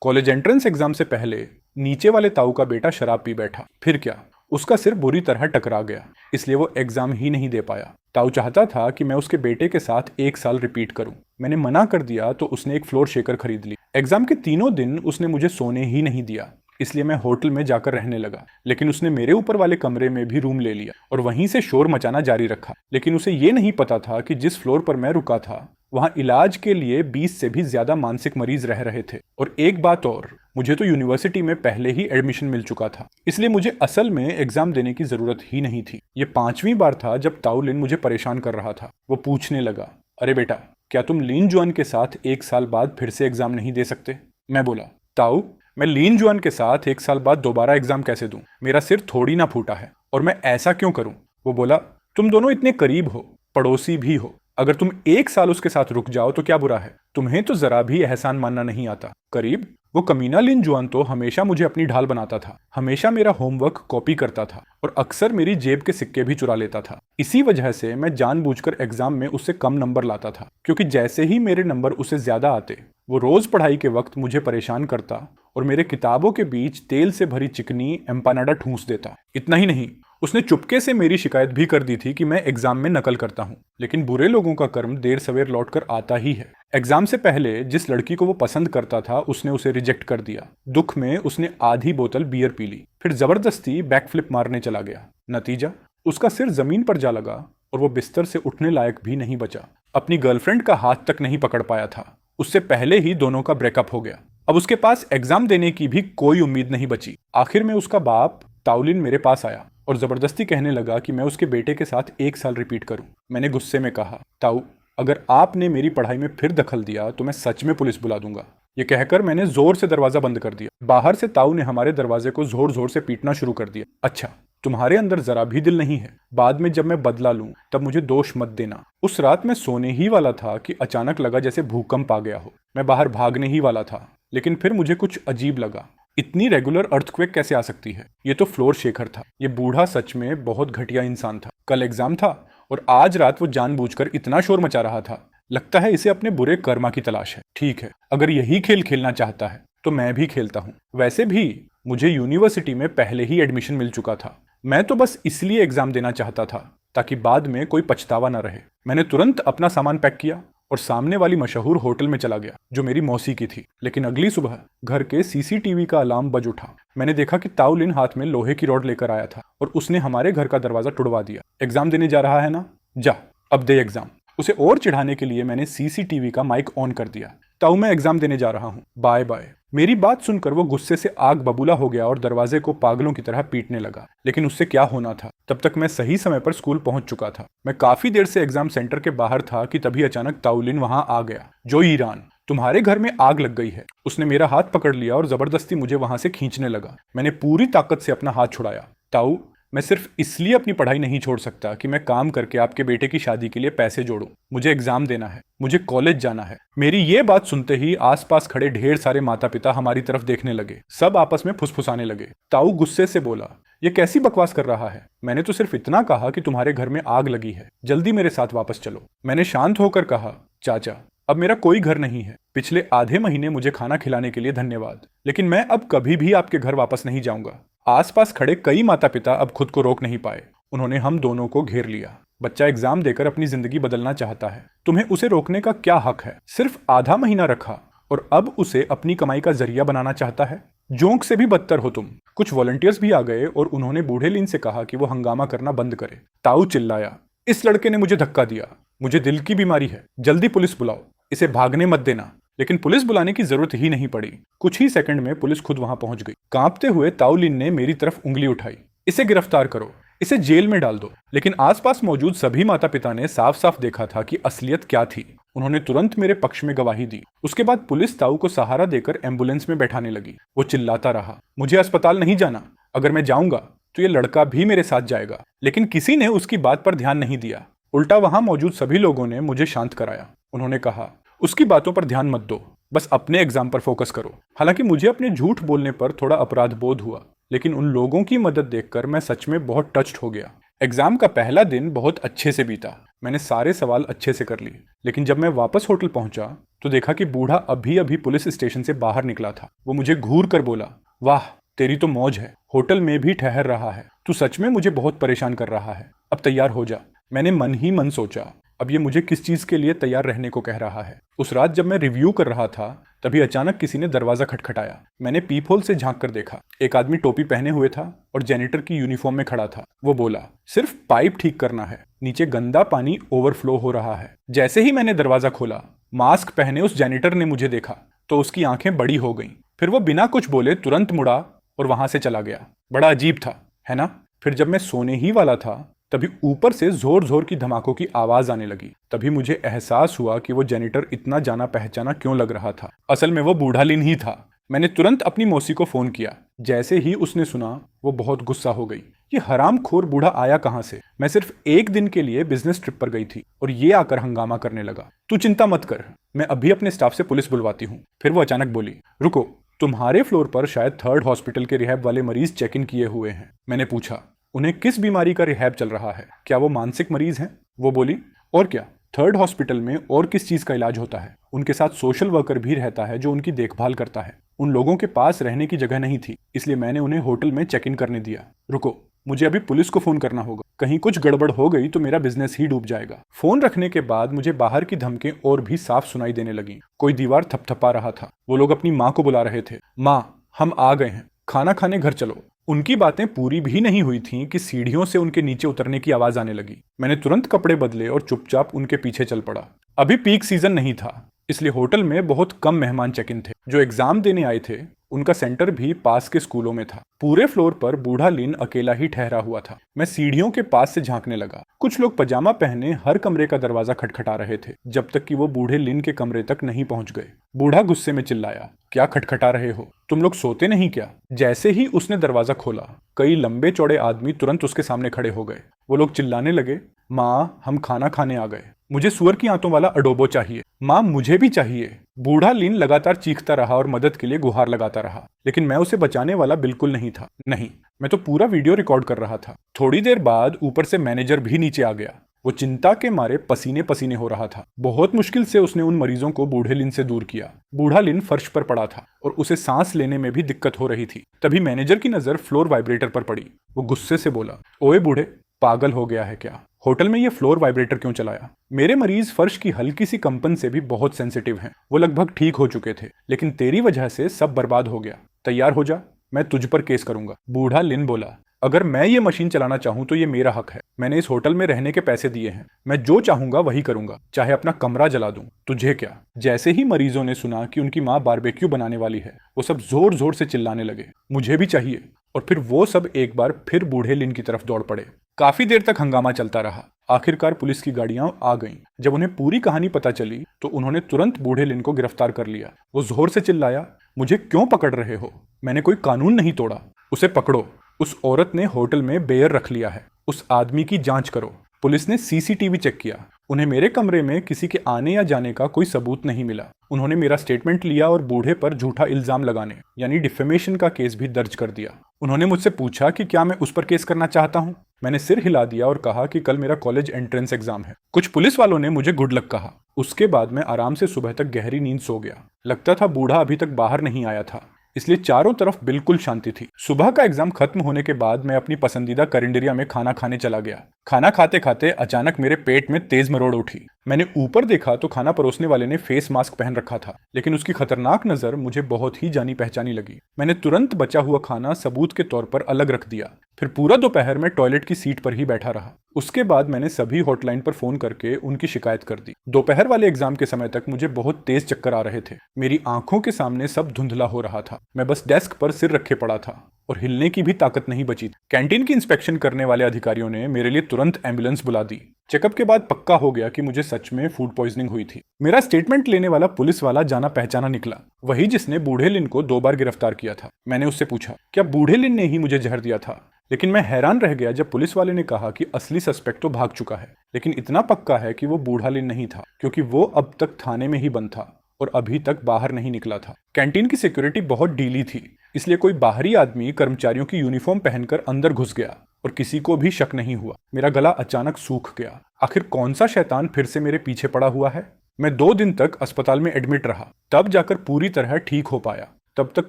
College entrance exam से पहले नीचे वाले ताऊ का बेटा शराब पी बैठा। फिर क्या, उसका सिर बुरी तरह टकरा गया, इसलिए वो एग्जाम ही नहीं दे पाया। ताऊ चाहता था कि मैं उसके बेटे के साथ 1 साल रिपीट करूं। मैंने मना कर दिया तो उसने एक फ्लोर शेकर खरीद ली। एग्जाम के तीनों दिन उसने मुझे सोने ही नहीं दिया, इसलिए मैं होटल में जाकर रहने लगा। लेकिन उसने मेरे ऊपर वाले कमरे में भी रूम ले लिया और वहीं से शोर मचाना जारी रखा। लेकिन उसे ये नहीं पता था कि जिस फ्लोर पर मैं रुका था वहां इलाज के लिए 20 से भी ज्यादा मानसिक मरीज रह रहे थे। और एक बात और, मुझे तो यूनिवर्सिटी में पहले ही एडमिशन मिल चुका था, इसलिए मुझे असल में एग्जाम देने की जरूरत ही नहीं थी। ये 5वीं बार था जब ताऊ लिन मुझे परेशान कर रहा था। वो पूछने लगा, अरे बेटा, क्या तुम लीन जुआन के साथ 1 साल बाद फिर से एग्जाम नहीं दे सकते? मैं बोला, ताऊ, मैं लीन जुआन के साथ 1 साल बाद दोबारा एग्जाम कैसे दूं? मेरा सिर थोड़ी ना फूटा है, और मैं ऐसा क्यों करूं? वो बोला, तुम दोनों इतने करीब हो, पड़ोसी भी हो, अगर तुम 1 साल उसके साथ रुक जाओ तो क्या बुरा है? तुम्हें तो जरा भी एहसान मानना नहीं आता। करीब? वो कमीना लिन जुआन तो हमेशा मुझे अपनी ढाल बनाता था, हमेशा मेरा होमवर्क कॉपी करता था और अक्सर मेरी जेब के सिक्के भी चुरा लेता था। इसी वजह से मैं जानबूझकर एग्जाम में उससे कम नंबर लाता था, क्योंकि जैसे ही मेरे नंबर उससे ज्यादा आते वो रोज पढ़ाई के वक्त मुझे परेशान करता और मेरे किताबों के बीच तेल से भरी चिकनी एम्पानाडा ठूंस देता। इतना ही नहीं, उसने चुपके से मेरी शिकायत भी कर दी थी कि मैं एग्जाम में नकल करता हूँ। लेकिन बुरे लोगों का कर्म देर सवेर लौट कर आता ही है। एग्जाम से पहले जिस लड़की को वो पसंद करता था उसने उसे रिजेक्ट कर दिया। दुख में उसने आधी बोतल बियर पी ली, फिर जबरदस्ती बैकफ्लिप मारने चला गया। नतीजा, उसका सिर जमीन पर जा लगा और वो बिस्तर से उठने लायक भी नहीं बचा। अपनी गर्लफ्रेंड का हाथ तक नहीं पकड़ पाया था। उससे पहले ही दोनों का ब्रेकअप हो गया। अब उसके पास एग्जाम देने की भी कोई उम्मीद नहीं बची। आखिर में उसका बाप ताउलिन मेरे पास आया और जबरदस्ती कहने लगा कि मैं उसके बेटे के साथ 1 साल रिपीट करूं। मैंने गुस्से में कहा, ताऊ, अगर आपने मेरी पढ़ाई में फिर दखल दिया तो मैं सच में पुलिस बुला दूंगा। ये कहकर मैंने जोर से दरवाजा बंद कर दिया। बाहर से ताऊ ने हमारे दरवाजे को जोर जोर से पीटना शुरू कर दिया। अच्छा, तुम्हारे अंदर जरा भी दिल नहीं है? बाद में जब मैं बदला लूं तब मुझे दोष मत देना। उस रात मैं सोने ही वाला था कि अचानक लगा जैसे भूकंप आ गया हो। मैं बाहर भागने ही वाला था, लेकिन फिर मुझे कुछ अजीब लगा। इतनी रेगुलर अर्थक्वेक कैसे आ सकती है? ये तो फ्लोर शेकर था। ये बूढ़ा सच में बहुत घटिया इंसान था। कल एग्जाम था और आज रात वो जानबूझकर इतना शोर मचा रहा था। लगता है इसे अपने बुरे कर्मा की तलाश है। ठीक है, अगर यही खेल खेलना चाहता है तो मैं भी खेलता हूँ। वैसे भी मुझे यूनिवर्सिटी में पहले ही एडमिशन मिल चुका था। मैं तो बस इसलिए एग्जाम देना चाहता था ताकि बाद में कोई पछतावा ना रहे। मैंने तुरंत अपना सामान पैक किया और सामने वाली मशहूर होटल में चला गया जो मेरी मौसी की थी। लेकिन अगली सुबह घर के सीसीटीवी का अलार्म बज उठा। मैंने देखा कि ताऊ लिन हाथ में लोहे की रॉड लेकर आया था और उसने हमारे घर का दरवाजा तुड़वा दिया। एग्जाम देने जा रहा है ना? जा, अब दे एग्जाम। उसे और चिढ़ाने के लिए मैंने सीसीटीवी का माइक ऑन कर दिया। ताऊ, मैं एग्जाम देने जा रहा हूँ, बाय बाय। मेरी बात सुनकर वो गुस्से से आग बबूला हो गया और दरवाजे को पागलों की तरह पीटने लगा। लेकिन उससे क्या होना था, तब तक मैं सही समय पर स्कूल पहुंच चुका था। मैं काफी देर से एग्जाम सेंटर के बाहर था कि तभी अचानक ताउलिन वहां आ गया। जो ईरान, तुम्हारे घर में आग लग गई है। उसने मेरा हाथ पकड़ लिया और जबरदस्ती मुझे वहां से खींचने लगा। मैंने पूरी ताकत से अपना हाथ छुड़ाया। ताऊ, मैं सिर्फ इसलिए अपनी पढ़ाई नहीं छोड़ सकता कि मैं काम करके आपके बेटे की शादी के लिए पैसे जोड़ूं। मुझे एग्जाम देना है, मुझे कॉलेज जाना है। मेरी ये बात सुनते ही आसपास खड़े ढेर सारे माता पिता हमारी तरफ देखने लगे। सब आपस में फुसफुसाने लगे। ताऊ गुस्से से बोला, ये कैसी बकवास कर रहा है? मैंने तो सिर्फ इतना कहा कि तुम्हारे घर में आग लगी है, जल्दी मेरे साथ वापस चलो। मैंने शांत होकर कहा, चाचा, अब मेरा कोई घर नहीं है। पिछले आधे महीने मुझे खाना खिलाने के लिए धन्यवाद, लेकिन मैं अब कभी भी आपके घर वापस नहीं जाऊंगा। आसपास खड़े कई माता पिता अब खुद को रोक नहीं पाए। उन्होंने हम दोनों को घेर लिया। बच्चा एग्जाम देकर अपनी जिंदगी बदलना चाहता है, तुम्हें उसे रोकने का क्या हक है? सिर्फ आधा महीना रखा और अब उसे अपनी कमाई का जरिया बनाना चाहता है। जोंक से भी बदतर हो तुम। कुछ वॉलंटियर्स भी आ गए और उन्होंने बूढ़े लिन से कहा कि वो हंगामा करना बंद करे। ताऊ चिल्लाया, इस लड़के ने मुझे धक्का दिया, मुझे दिल की बीमारी है, जल्दी पुलिस बुलाओ, इसे भागने मत देना। लेकिन पुलिस बुलाने की जरूरत ही नहीं पड़ी। कुछ ही सेकंड में पुलिस खुद वहां पहुंच गई। कांपते हुए ताऊ लिन ने मेरी तरफ उंगली उठाई, इसे गिरफ्तार करो, इसे जेल में डाल दो। लेकिन आसपास मौजूद सभी माता पिता ने साफ साफ देखा था कि असलियत क्या थी। उन्होंने तुरंत मेरे पक्ष में गवाही दी। उसके बाद पुलिस ताऊ को सहारा देकर एम्बुलेंस में बैठाने लगी। वो चिल्लाता रहा, मुझे अस्पताल नहीं जाना, अगर मैं जाऊंगा तो ये लड़का भी मेरे साथ जाएगा। लेकिन किसी ने उसकी बात पर ध्यान नहीं दिया। उल्टा वहां मौजूद सभी लोगों ने मुझे शांत कराया। उन्होंने कहा, उसकी बातों पर ध्यान मत दो, बस अपने एग्जाम पर फोकस करो। हालांकि मुझे अपने झूठ बोलने पर थोड़ा अपराध बोध हुआ, लेकिन उन लोगों की मदद देखकर मैं सच में बहुत टच्ड हो गया। एग्जाम का पहला दिन बहुत अच्छे से बीता। मैंने सारे सवाल अच्छे से कर लिए, लेकिन जब मैं वापस होटल पहुंचा तो देखा कि बूढ़ा अभी अभी पुलिस स्टेशन से बाहर निकला था। वो मुझे घूर कर बोला, वाह तेरी तो मौज है, होटल में भी ठहर रहा है, तू सच में मुझे बहुत परेशान कर रहा है, अब तैयार हो जा। मैंने मन ही मन सोचा, अब ये मुझे किस चीज के लिए तैयार रहने को कह रहा है। उस रात जब मैं रिव्यू कर रहा था तभी अचानक किसी ने दरवाजा खटखटाया। मैंने पीप होल से झांक कर देखा। एक आदमी टोपी पहने हुए था और जेनिटर की यूनिफॉर्म में खड़ा था। वो बोला, सिर्फ पाइप ठीक करना है, नीचे गंदा पानी ओवरफ्लो हो रहा है। जैसे ही मैंने दरवाजा खोला, मास्क पहने उस जेनिटर ने मुझे देखा तो उसकी आंखें बड़ी हो गईं। फिर वो बिना कुछ बोले तुरंत मुड़ा और वहां से चला गया। बड़ा अजीब था, है ना? फिर जब मैं सोने ही वाला था तभी ऊपर से जोर जोर की धमाकों की आवाज आने लगी। तभी मुझे एहसास हुआ कि वो जेनिटर इतना जाना पहचाना क्यों लग रहा था। असल में वो बूढ़ा लिन ही था। मैंने तुरंत अपनी मौसी को फोन किया। जैसे ही उसने सुना वो बहुत गुस्सा हो गई। ये हरामखोर बूढ़ा आया कहां से? मैं सिर्फ एक दिन के लिए बिजनेस ट्रिप पर गई थी और ये आकर हंगामा करने लगा। तू चिंता मत कर, मैं अभी अपने स्टाफ से पुलिस बुलवाती हूँ। फिर वो अचानक बोली, रुको, तुम्हारे फ्लोर पर शायद 3rd हॉस्पिटल के रिहैब वाले मरीज चेक इन किए हुए हैं। मैंने पूछा, उन्हें किस बीमारी का रिहैब चल रहा है? क्या वो मानसिक मरीज हैं? वो बोली, और क्या, 3rd हॉस्पिटल में और किस चीज का इलाज होता है? उनके साथ सोशल वर्कर भी रहता है जो उनकी देखभाल करता है। उन लोगों के पास रहने की जगह नहीं थी, इसलिए मैंने उन्हें होटल में चेक इन करने दिया। रुको, मुझे अभी पुलिस को फोन करना होगा, कहीं कुछ गड़बड़ हो गई तो मेरा बिजनेस ही डूब जाएगा। फोन रखने के बाद मुझे बाहर की धमकें और भी साफ सुनाई देने लगी। कोई दीवार थपथपा रहा था। वो लोग अपनी माँ को बुला रहे थे। माँ, हम आ गए हैं, खाना खाने घर चलो। उनकी बातें पूरी भी नहीं हुई थीं कि सीढ़ियों से उनके नीचे उतरने की आवाज आने लगी। मैंने तुरंत कपड़े बदले और चुपचाप उनके पीछे चल पड़ा। अभी पीक सीजन नहीं था, इसलिए होटल में बहुत कम मेहमान चेक इन थे। जो एग्जाम देने आए थे उनका सेंटर भी पास के स्कूलों में था। पूरे फ्लोर पर बूढ़ा लिन अकेला ही ठहरा हुआ था। मैं सीढ़ियों के पास से झांकने लगा। कुछ लोग पजामा पहने हर कमरे का दरवाजा खटखटा रहे थे, जब तक कि वो बूढ़े लिन के कमरे तक नहीं पहुंच गए। बूढ़ा गुस्से में चिल्लाया, क्या खटखटा रहे हो? तुम लोग सोते नहीं क्या? जैसे ही उसने दरवाजा खोला, कई लंबे चौड़े आदमी तुरंत उसके सामने खड़े हो गए। वो लोग चिल्लाने लगे, माँ, हम खाना खाने आ गए, मुझे सुअर की आंतों वाला अडोबो चाहिए। माँ, मुझे भी चाहिए। बूढ़ा लिन लगातार चीखता रहा और मदद के लिए गुहार लगाता रहा, लेकिन मैं उसे बचाने वाला बिल्कुल नहीं था। नहीं, मैं तो पूरा वीडियो रिकॉर्ड कर रहा था। थोड़ी देर बाद ऊपर से मैनेजर भी नीचे आ गया। वो चिंता के मारे पसीने पसीने हो रहा था। बहुत मुश्किल से उसने उन मरीजों को बूढ़े लिन से दूर किया। बूढ़ा लिन फर्श पर पड़ा था और उसे सांस लेने में भी दिक्कत हो रही थी। तभी मैनेजर की नजर फ्लोर वाइब्रेटर पर पड़ी। वो गुस्से से बोला, ओए बूढ़े, पागल हो गया है क्या? होटल में ये फ्लोर वाइब्रेटर क्यों चलाया? मेरे मरीज फर्श की हल्की सी कंपन से भी बहुत सेंसिटिव हैं। वो लगभग ठीक हो चुके थे, लेकिन तेरी वजह से सब बर्बाद हो गया। तैयार हो जा, मैं तुझ पर केस करूंगा। बूढ़ा लिन बोला, अगर मैं ये मशीन चलाना चाहूं तो ये मेरा हक है। मैंने इस होटल में रहने के पैसे दिए हैं, मैं जो चाहूंगा वही करूंगा, चाहे अपना कमरा जला दूं। तुझे क्या? जैसे ही मरीजों ने सुना कि उनकी माँ बारबेक्यू बनाने वाली है, वो सब जोर जोर से चिल्लाने लगे, मुझे भी चाहिए। और फिर वो सब एक बार फिर बूढ़े लिन की तरफ दौड़ पड़े। काफी देर तक हंगामा चलता रहा। आखिरकार पुलिस की गाड़ियां आ गईं। जब उन्हें पूरी कहानी पता चली तो उन्होंने तुरंत बूढ़े लिन को गिरफ्तार कर लिया। वो जोर से चिल्लाया, मुझे क्यों पकड़ रहे हो? मैंने कोई कानून नहीं तोड़ा, उसे पकड़ो। उस औरत ने होटल में बेयर रख लिया है, उस आदमी की जांच करो। पुलिस ने सीसीटीवी चेक किया। उन्हें मेरे कमरे में किसी के आने या जाने का कोई सबूत नहीं मिला। उन्होंने मेरा स्टेटमेंट लिया और बूढ़े पर झूठा इल्जाम लगाने यानी डिफेमेशन का केस भी दर्ज कर दिया। उन्होंने मुझसे पूछा कि क्या मैं उस पर केस करना चाहता हूं। मैंने सिर हिला दिया और कहा कि कल मेरा कॉलेज एंट्रेंस एग्जाम है। कुछ पुलिस वालों ने मुझे गुड लक कहा। उसके बाद मैं आराम से सुबह तक गहरी नींद सो गया। लगता था बूढ़ा अभी तक बाहर नहीं आया था, इसलिए चारों तरफ बिल्कुल शांति थी। सुबह का एग्जाम खत्म होने के बाद मैं अपनी पसंदीदा करिंडरिया में खाना खाने चला गया। खाना खाते खाते अचानक मेरे पेट में तेज मरोड़ उठी। मैंने ऊपर देखा तो खाना परोसने वाले ने फेस मास्क पहन रखा था, लेकिन उसकी खतरनाक नजर मुझे बहुत ही जानी पहचानी लगी। मैंने तुरंत बचा हुआ खाना सबूत के तौर पर अलग रख दिया। फिर पूरा दोपहर में टॉयलेट की सीट पर ही बैठा रहा। उसके बाद मैंने सभी हॉटलाइन पर फोन करके उनकी शिकायत कर दी। दोपहर वाले एग्जाम के समय तक मुझे बहुत तेज चक्कर आ रहे थे। मेरी आंखों के सामने सब धुंधला हो रहा था। मैं बस डेस्क पर सिर रखे पड़ा था और हिलने की भी ताकत नहीं बची थी। कैंटीन की इंस्पेक्शन करने वाले अधिकारियों ने मेरे लिए तुरंत एम्बुलेंस बुला दी। चेकअप के बाद पक्का हो गया कि मुझे सच में फूड पॉइजनिंग हुई थी। मेरा स्टेटमेंट लेने वाला पुलिस वाला जाना पहचाना निकला, वही जिसने बूढ़े लिन को 2 बार गिरफ्तार किया था। मैंने उससे पूछा, क्या बूढ़े लिन ने ही मुझे जहर दिया था? लेकिन मैं हैरान रह गया जब पुलिस वाले ने कहा कि असली सस्पेक्ट तो भाग चुका है, लेकिन इतना पक्का है कि वो बूढ़ा लिन नहीं था, क्योंकि वो अब तक थाने में ही बंद था और अभी तक बाहर नहीं निकला था। कैंटीन की सिक्योरिटी बहुत ढीली थी, इसलिए कोई बाहरी आदमी कर्मचारियों की यूनिफॉर्म पहनकर अंदर घुस गया और किसी को भी शक नहीं हुआ। मेरा गला अचानक सूख गया। आखिर कौन सा शैतान फिर से मेरे पीछे पड़ा हुआ है। मैं 2 दिन तक अस्पताल में एडमिट रहा, तब जाकर पूरी तरह ठीक हो पाया। तब तक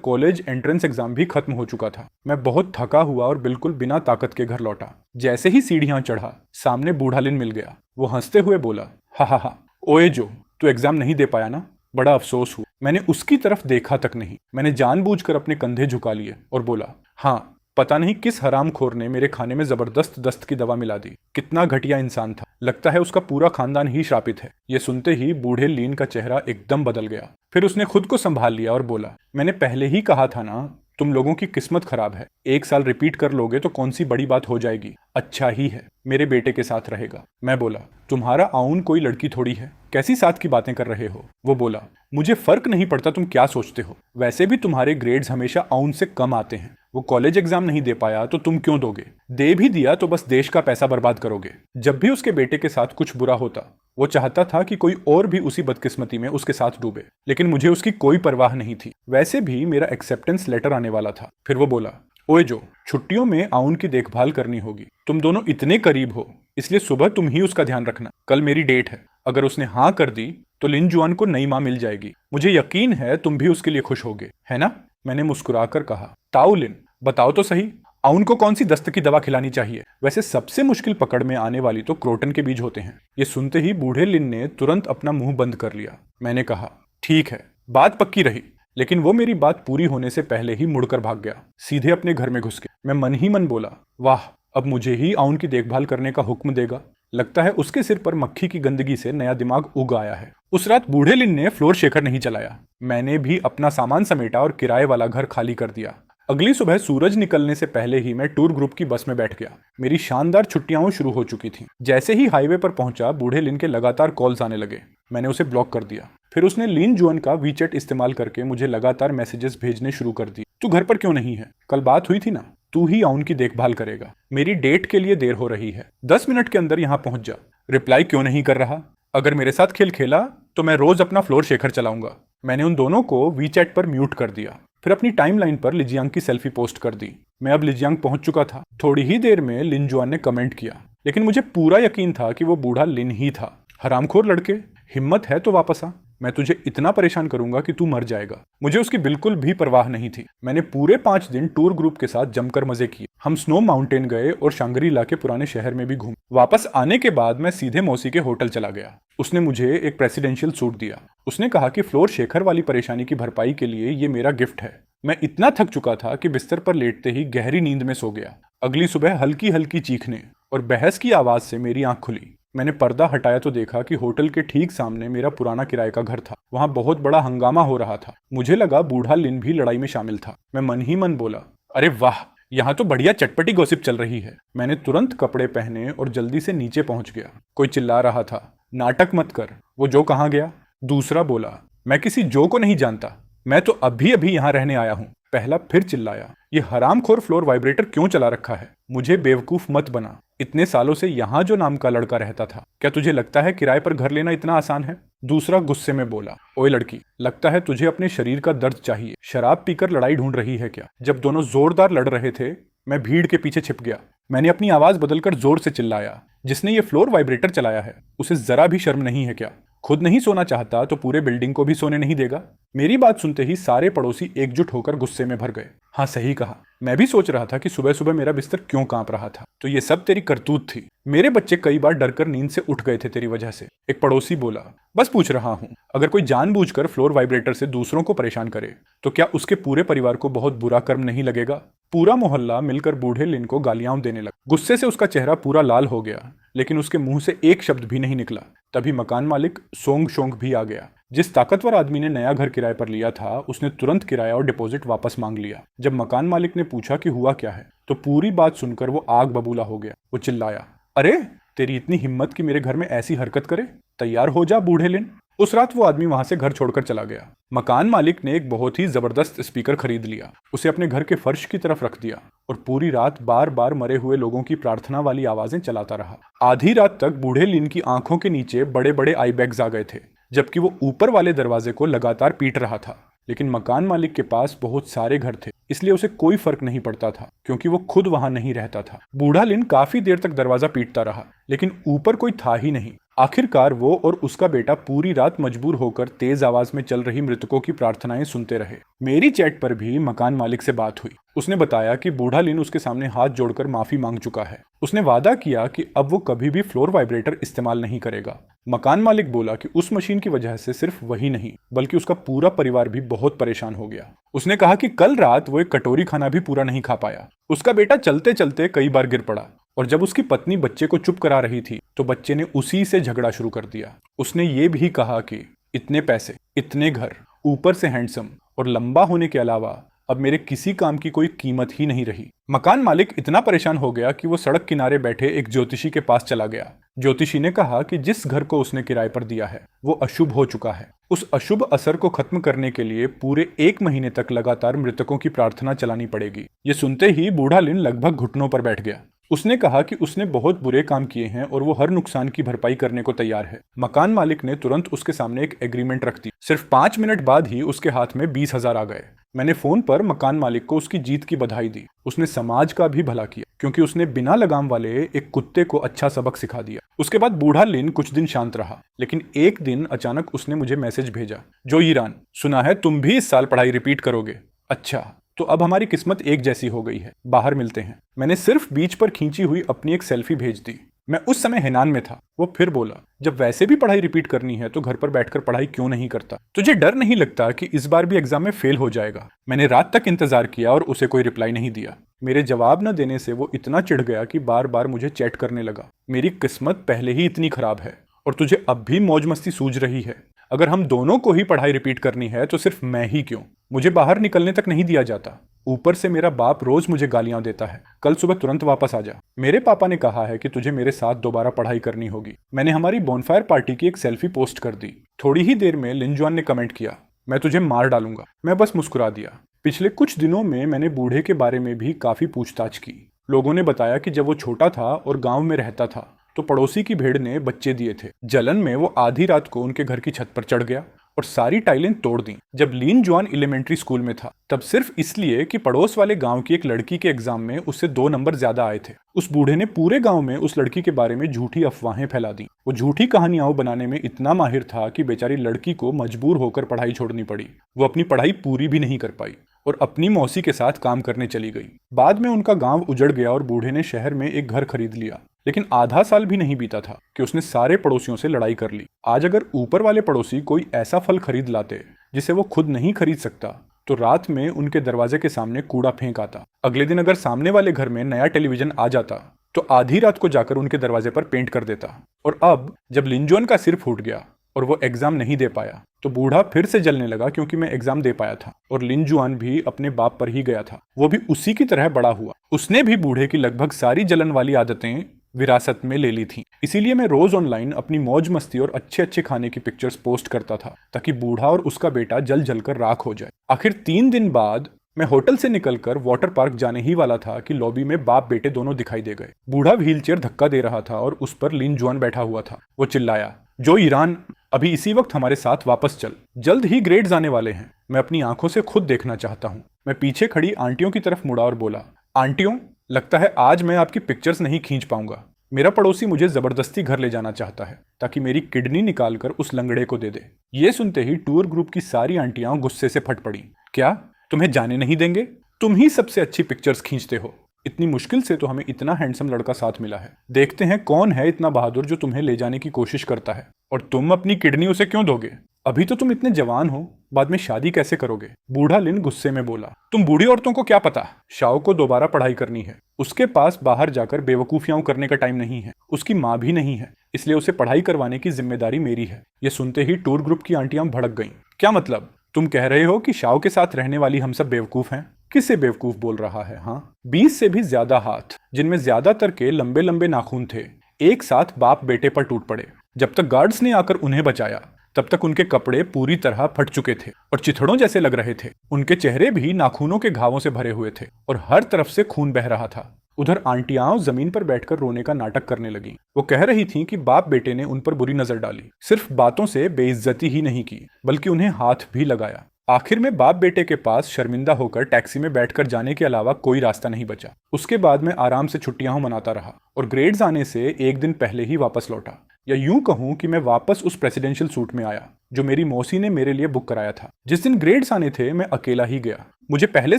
कॉलेज एंट्रेंस एग्जाम भी खत्म हो चुका था। मैं बहुत थका हुआ और बिल्कुल बिना ताकत के घर लौटा। जैसे ही सीढ़ियां चढ़ा, सामने बूढ़ा लिन मिल गया। वो हंसते हुए बोला, हा हा हा, ओए जो, तू एग्जाम नहीं दे पाया ना, बड़ा अफसोस हुआ। मैंने उसकी तरफ देखा तक नहीं। मैंने जानबूझकर अपने कंधे झुका लिए और बोला, हाँ, पता नहीं किस हरामखोर ने मेरे खाने में जबरदस्त दस्त की दवा मिला दी। कितना घटिया इंसान था। लगता है उसका पूरा खानदान ही श्रापित है। ये सुनते ही बूढ़े लीन का चेहरा एकदम बदल गया। फिर उसने खुद को संभाल लिया और बोला, मैंने पहले ही कहा था ना, तुम लोगों की किस्मत खराब है। 1 साल रिपीट कर लोगे तो कौन सी बड़ी बात हो जाएगी। अच्छा ही है, मेरे बेटे के साथ रहेगा। मैं बोला, तुम्हारा आउन कोई लड़की थोड़ी है, कैसी साथ की बातें कर रहे हो। वो बोला, मुझे फर्क नहीं पड़ता तुम क्या सोचते हो। वैसे भी तुम्हारे ग्रेड्स हमेशा आउन से कम आते हैं। वो कॉलेज एग्जाम नहीं दे पाया तो तुम क्यों दोगे। दे भी दिया तो बस देश का पैसा बर्बाद करोगे। जब भी उसके बेटे के साथ कुछ बुरा होता, वो चाहता था कि कोई और भी उसी बदकिस्मती में उसके साथ डूबे, लेकिन मुझे उसकी कोई परवाह नहीं थी। वैसे भी मेरा एक्सेप्टेंस लेटर आने वाला था। फिर वो बोला, ओए जो, छुट्टियों में आउन की देखभाल करनी होगी। तुम दोनों इतने करीब हो, इसलिए सुबह तुम ही उसका ध्यान रखना। कल मेरी डेट है। अगर उसने हाँ कर दी तो लिन जुआन को नई माँ मिल जाएगी। मुझे यकीन है तुम भी उसके लिए खुश होगे, है ना। मैंने मुस्कुराकर कहा, ताऊ लिन, बताओ तो सही, आउन को कौन सी दस्त की दवा खिलानी चाहिए। वैसे सबसे मुश्किल पकड़ में आने वाली तो क्रोटन के बीज होते हैं। ये सुनते ही बूढ़े लिन ने तुरंत अपना मुंह बंद कर लिया। मैंने कहा, ठीक है, बात पक्की रही। लेकिन वो मेरी बात पूरी होने से पहले ही मुड़कर भाग गया। सीधे अपने घर में घुस गया। मैं मन ही मन बोला, वाह, अब मुझे ही आउन की देखभाल करने का हुक्म देगा। लगता है उसके सिर पर मक्खी की गंदगी से नया दिमाग उग आया है। उस रात बूढ़े लिन ने फ्लोर शेकर नहीं चलाया। मैंने भी अपना सामान समेटा और किराए वाला घर खाली कर दिया। अगली सुबह सूरज निकलने से पहले ही मैं टूर ग्रुप की बस में बैठ गया। मेरी शानदार छुट्टियां शुरू हो चुकी थीं। जैसे ही हाईवे पर पहुंचा, बूढ़े लिन के लगातार कॉल्स आने लगे। मैंने उसे ब्लॉक कर दिया। फिर उसने लिन जुअन का वीचैट इस्तेमाल करके मुझे लगातार मैसेजेस भेजने शुरू कर दिए। तू घर पर क्यों नहीं है, कल बात हुई थी ना, तू ही आउन की देखभाल करेगा। मेरी डेट के लिए देर हो रही है, 10 मिनट के अंदर यहाँ पहुंच जा। रिप्लाई क्यों नहीं कर रहा। अगर मेरे साथ खेल खेला तो मैं रोज अपना फ्लोर शेखर चलाऊंगा। मैंने उन दोनों को वीचैट पर म्यूट कर दिया। फिर अपनी टाइमलाइन पर लिजियांग की सेल्फी पोस्ट कर दी। मैं अब लिजियांग पहुंच चुका था। थोड़ी ही देर में लिन जुआन ने कमेंट किया, लेकिन मुझे पूरा यकीन था कि वो बूढ़ा लिन ही था। हरामखोर लड़के, हिम्मत है तो वापस आ, मैं तुझे इतना परेशान करूंगा कि तू मर जाएगा। मुझे उसकी बिल्कुल भी परवाह नहीं थी। मैंने पूरे 5 दिन टूर ग्रुप के साथ जमकर मजे किए। हम स्नो माउंटेन गए और शांग्री-ला के पुराने शहर में भी घूमे। वापस आने के बाद मैं सीधे मौसी के होटल चला गया। उसने मुझे एक प्रेसिडेंशियल सूट दिया। उसने कहा कि फ्लोर शेखर वाली परेशानी की भरपाई के लिए ये मेरा गिफ्ट है। मैं इतना थक चुका था कि बिस्तर पर लेटते ही गहरी नींद में सो गया। अगली सुबह हल्की हल्की चीखने और बहस की आवाज से मेरी आंख खुली। मैंने पर्दा हटाया तो देखा कि होटल के ठीक सामने मेरा पुराना किराए का घर था। वहां बहुत बड़ा हंगामा हो रहा था। मुझे लगा बूढ़ा लिन भी लड़ाई में शामिल था। मैं मन ही मन बोला, अरे वाह, यहाँ तो बढ़िया चटपटी गॉसिप चल रही है। मैंने तुरंत कपड़े पहने और जल्दी से नीचे पहुंच गया। कोई चिल्ला रहा था, नाटक मत कर, वो जो कहाँ गया। दूसरा बोला, मैं किसी जो को नहीं जानता, मैं तो अभी अभी यहाँ रहने आया हूँ। पहला फिर चिल्लाया, ये हरामखोर फ्लोर वाइब्रेटर क्यों चला रखा है। मुझे बेवकूफ मत बना। इतने सालों से यहाँ जो नाम का लड़का रहता था, क्या तुझे लगता है किराए पर घर लेना इतना आसान है। दूसरा गुस्से में बोला, ओए लड़की, लगता है तुझे अपने शरीर का दर्द चाहिए। शराब पीकर लड़ाई ढूंढ रही है क्या। जब दोनों जोरदार लड़ रहे थे, मैं भीड़ के पीछे छिप गया। मैंने अपनी आवाज बदलकर जोर से चिल्लाया, जिसने ये फ्लोर वाइब्रेटर चलाया है, उसे जरा भी शर्म नहीं है क्या। खुद नहीं सोना चाहता तो पूरे बिल्डिंग को भी सोने नहीं देगा। मेरी बात सुनते ही सारे पड़ोसी एकजुट होकर गुस्से में भर गए। हाँ, सही कहा। मैं भी सोच रहा था कि सुबह सुबह मेरा बिस्तर क्यों कांप रहा था। तो ये सब तेरी करतूत थी। मेरे बच्चे कई बार डरकर नींद से उठ गए थे तेरी वजह से। एक पड़ोसी बोला, बस पूछ रहा हूँ, अगर कोई जानबूझकर फ्लोर वाइब्रेटर से दूसरों को परेशान करे तो क्या उसके पूरे परिवार को बहुत बुरा कर्म नहीं लगेगा। पूरा मोहल्ला मिलकर बूढ़े लिन को गालियां देने लगा। गुस्से से उसका चेहरा पूरा लाल हो गया, लेकिन उसके मुंह से एक शब्द भी नहीं निकला। तभी मकान मालिक सोंग शोंग भी आ गया। जिस ताकतवर आदमी ने नया घर किराए पर लिया था, उसने तुरंत किराया और डिपॉजिट वापस मांग लिया। जब मकान मालिक ने पूछा कि हुआ क्या है, तो पूरी बात सुनकर वो आग बबूला हो गया। वो चिल्लाया, अरे तेरी इतनी हिम्मत कि मेरे घर में ऐसी हरकत करे। तैयार हो जा बूढ़े लिन। उस रात वो आदमी वहां से घर छोड़कर चला गया। मकान मालिक ने एक बहुत ही जबरदस्त स्पीकर खरीद लिया, उसे अपने घर के फर्श की तरफ रख दिया और पूरी रात बार बार मरे हुए लोगों की प्रार्थना वाली आवाजें चलाता रहा। आधी रात तक बूढ़े लिन की आंखों के नीचे बड़े बड़े आई बैग्स आ गए थे, जबकि वो ऊपर वाले दरवाजे को लगातार पीट रहा था। लेकिन मकान मालिक के पास बहुत सारे घर थे, इसलिए उसे कोई फर्क नहीं पड़ता था क्योंकि वो खुद वहां नहीं रहता था। बूढ़ा लिन काफी देर तक दरवाजा पीटता रहा लेकिन ऊपर कोई था ही नहीं। आखिरकार वो और उसका बेटा पूरी रात मजबूर होकर तेज आवाज में चल रही मृतकों की प्रार्थनाएं सुनते रहे। मेरी चैट पर भी मकान मालिक से बात हुई। उसने बताया कि बूढ़ा लिन उसके सामने हाथ जोड़कर माफी मांग चुका है। उसने वादा किया कि अब वो कभी भी फ्लोर वाइब्रेटर इस्तेमाल नहीं करेगा। मकान मालिक बोला कि उस मशीन की वजह से सिर्फ वही नहीं बल्कि उसका पूरा परिवार भी बहुत परेशान हो गया। उसने कहा कि कल रात वो एक कटोरी खाना भी पूरा नहीं खा पाया। उसका बेटा चलते चलते कई बार गिर पड़ा और जब उसकी पत्नी बच्चे को चुप करा रही थी तो बच्चे ने उसी से झगड़ा शुरू कर दिया। उसने ये भी कहा कि इतने पैसे, इतने घर, ऊपर से हैंडसम और लंबा होने के अलावा अब मेरे किसी काम की कोई कीमत ही नहीं रही। मकान मालिक इतना परेशान हो गया कि वो सड़क किनारे बैठे एक ज्योतिषी के पास चला गया। ज्योतिषी ने कहा कि जिस घर को उसने किराए पर दिया है वो अशुभ हो चुका है। उस अशुभ असर को खत्म करने के लिए पूरे 1 महीने तक लगातार मृतकों की प्रार्थना चलानी पड़ेगी। ये सुनते ही बूढ़ा लिन लगभग घुटनों पर बैठ गया। उसने कहा कि उसने बहुत बुरे काम किए हैं और वो हर नुकसान की भरपाई करने को तैयार है। मकान मालिक ने तुरंत उसके सामने एक एग्रीमेंट रख दी। सिर्फ 5 मिनट बाद ही उसके हाथ में 20,000 आ गए। मैंने फोन पर मकान मालिक को उसकी जीत की बधाई दी। उसने समाज का भी भला किया क्योंकि उसने बिना लगाम वाले एक कुत्ते को अच्छा सबक सिखा दिया। उसके बाद बूढ़ा लिन कुछ दिन शांत रहा लेकिन एक दिन अचानक उसने मुझे मैसेज भेजा, जो ईरान, सुना है तुम भी इस साल पढ़ाई रिपीट करोगे। अच्छा, तो अब हमारी किस्मत एक जैसी हो गई है, बाहर मिलते हैं। मैंने सिर्फ बीच पर खींची हुई अपनी एक सेल्फी भेज दी। मैं उस समय हैनान में था। वो फिर बोला, जब वैसे भी पढ़ाई रिपीट करनी है तो घर पर बैठकर पढ़ाई क्यों नहीं करता? तुझे डर नहीं लगता कि इस बार भी एग्जाम में फेल हो जाएगा? मैंने रात तक इंतजार किया और उसे कोई रिप्लाई नहीं दिया। मेरे जवाब न देने से वो इतना चिढ़ गया कि बार बार मुझे चैट करने लगा। मेरी किस्मत पहले ही इतनी खराब है और तुझे अब भी मौज मस्ती सूझ रही है। अगर हम दोनों को ही पढ़ाई रिपीट करनी है तो सिर्फ मैं ही क्यों? मुझे बाहर निकलने तक नहीं दिया जाता। ऊपर से मेरा बाप रोज मुझे गालियां देता है। कल सुबह तुरंत वापस आ जा। मेरे पापा ने कहा है कि तुझे मेरे साथ दोबारा पढ़ाई करनी होगी। मैंने हमारी बोनफायर पार्टी की एक सेल्फी पोस्ट कर दी। थोड़ी ही देर में लिनजुआन ने कमेंट किया, मैं तुझे मार डालूंगा। मैं बस मुस्कुरा दिया। पिछले कुछ दिनों में मैंने बूढ़े के बारे में भी काफी पूछताछ की। लोगों ने बताया कि जब वो छोटा था और गांव में रहता था तो पड़ोसी की भेड़ ने बच्चे दिए थे। जलन में वो आधी रात को उनके घर की छत पर चढ़ गया और सारी टाइलें तोड़ दी। जब लिन जुआन एलिमेंट्री स्कूल में था तब सिर्फ इसलिए कि पड़ोस वाले गांव की एक लड़की के एग्जाम में उससे 2 नंबर ज्यादा आए थे, उस बूढ़े ने पूरे गांव में उस लड़की के बारे में झूठी अफवाहें फैला दी। वो झूठी कहानियां बनाने में इतना माहिर था कि बेचारी लड़की को मजबूर होकर पढ़ाई छोड़नी पड़ी। वो अपनी पढ़ाई पूरी भी नहीं कर पाई और अपनी मौसी के साथ काम करने चली गई। बाद में उनका गांव उजड़ गया और बूढ़े ने शहर में एक घर खरीद लिया। लेकिन आधा साल भी नहीं बीता था कि उसने सारे पड़ोसियों से लड़ाई कर ली। आज अगर ऊपर वाले पड़ोसी कोई ऐसा फल खरीद लाते जिसे वो खुद नहीं खरीद सकता तो रात में उनके दरवाजे के सामने कूड़ा फेंक आता। अगले दिन अगर सामने वाले घर में नया टेलीविजन आ जाता तो आधी रात को जाकर उनके दरवाजे पर पेंट कर देता। और अब जब लिंजुआन का सिर फूट गया और वो एग्जाम नहीं दे पाया तो बूढ़ा फिर से जलने लगा क्योंकि मैं एग्जाम दे पाया था। और लिंजुआन भी अपने बाप पर ही गया था। वो भी उसी की तरह बड़ा हुआ। उसने भी बूढ़े की लगभग सारी जलन वाली आदतें विरासत में ले ली थी। इसीलिए मैं रोज ऑनलाइन अपनी मौज मस्ती और अच्छे अच्छे खाने की पिक्चर्स पोस्ट करता था ताकि बूढ़ा और उसका बेटा जल जलकर राख हो जाए। आखिर 3 दिन बाद मैं होटल से निकलकर वाटर पार्क जाने ही वाला था कि लॉबी में बाप बेटे दोनों दिखाई दे गए। बूढ़ा व्हीलचेयर धक्का दे रहा था और उस पर लिनजुआन बैठा हुआ था। वो चिल्लाया, जो ईरान, अभी इसी वक्त हमारे साथ वापस चल, जल्द ही ग्रेड्स आने वाले हैं। मैं अपनी आंखों से खुद देखना चाहता हूँ। मैं पीछे खड़ी आंटियों की तरफ मुड़ा और बोला, आंटियों, लगता है आज मैं आपकी पिक्चर्स नहीं खींच पाऊंगा। मेरा पड़ोसी मुझे जबरदस्ती घर ले जाना चाहता है ताकि मेरी किडनी निकालकर उस लंगड़े को दे दे। ये सुनते ही टूर ग्रुप की सारी आंटियां गुस्से से फट पड़ी। क्या तुम्हें जाने नहीं देंगे? तुम ही सबसे अच्छी पिक्चर्स खींचते हो। इतनी मुश्किल से तो हमें इतना हैंडसम लड़का साथ मिला है। देखते हैं कौन है इतना बहादुर जो तुम्हें ले जाने की कोशिश करता है। और तुम अपनी किडनी उसे क्यों दोगे? अभी तो तुम इतने जवान हो, बाद में शादी कैसे करोगे? बूढ़ा लिन गुस्से में बोला, तुम बूढ़ी औरतों को क्या पता, शाओ को दोबारा पढ़ाई करनी है। उसके पास बाहर जाकर बेवकूफियां करने का टाइम नहीं है। उसकी माँ भी नहीं है, इसलिए उसे पढ़ाई करवाने की जिम्मेदारी मेरी है। ये सुनते ही टूर ग्रुप की आंटियां भड़क गईं। क्या मतलब? तुम कह रहे हो कि शाओ के साथ रहने वाली हम सब बेवकूफ हैं? किसे बेवकूफ बोल रहा है? हाँ, 20 से भी ज्यादा हाथ, जिनमें ज्यादातर के लंबे लंबे नाखून थे, एक साथ बाप बेटे पर टूट पड़े। जब तक गार्ड्स ने आकर उन्हें बचाया तब तक उनके कपड़े पूरी तरह फट चुके थे और चिथड़ों जैसे लग रहे थे। उनके चेहरे भी नाखूनों के घावों से भरे हुए थे और हर तरफ से खून बह रहा था। उधर आंटियां जमीन पर बैठकर रोने का नाटक करने लगी। वो कह रही थीं कि बाप बेटे ने उन पर बुरी नजर डाली। सिर्फ बातों से बेइज्जती ही नहीं की बल्कि उन्हें हाथ भी लगाया। आखिर में बाप बेटे के पास शर्मिंदा होकर टैक्सी में बैठकर जाने के अलावा कोई रास्ता नहीं बचा। उसके बाद मैं आराम से छुट्टियां मनाता रहा और ग्रेड्स आने से एक दिन पहले ही वापस लौटा, या यूं कहूं कि मैं वापस उस प्रेसिडेंशियल सूट में आया जो मेरी मौसी ने मेरे लिए बुक कराया था। जिस दिन ग्रेड्स आने थे मैं अकेला ही गया। मुझे पहले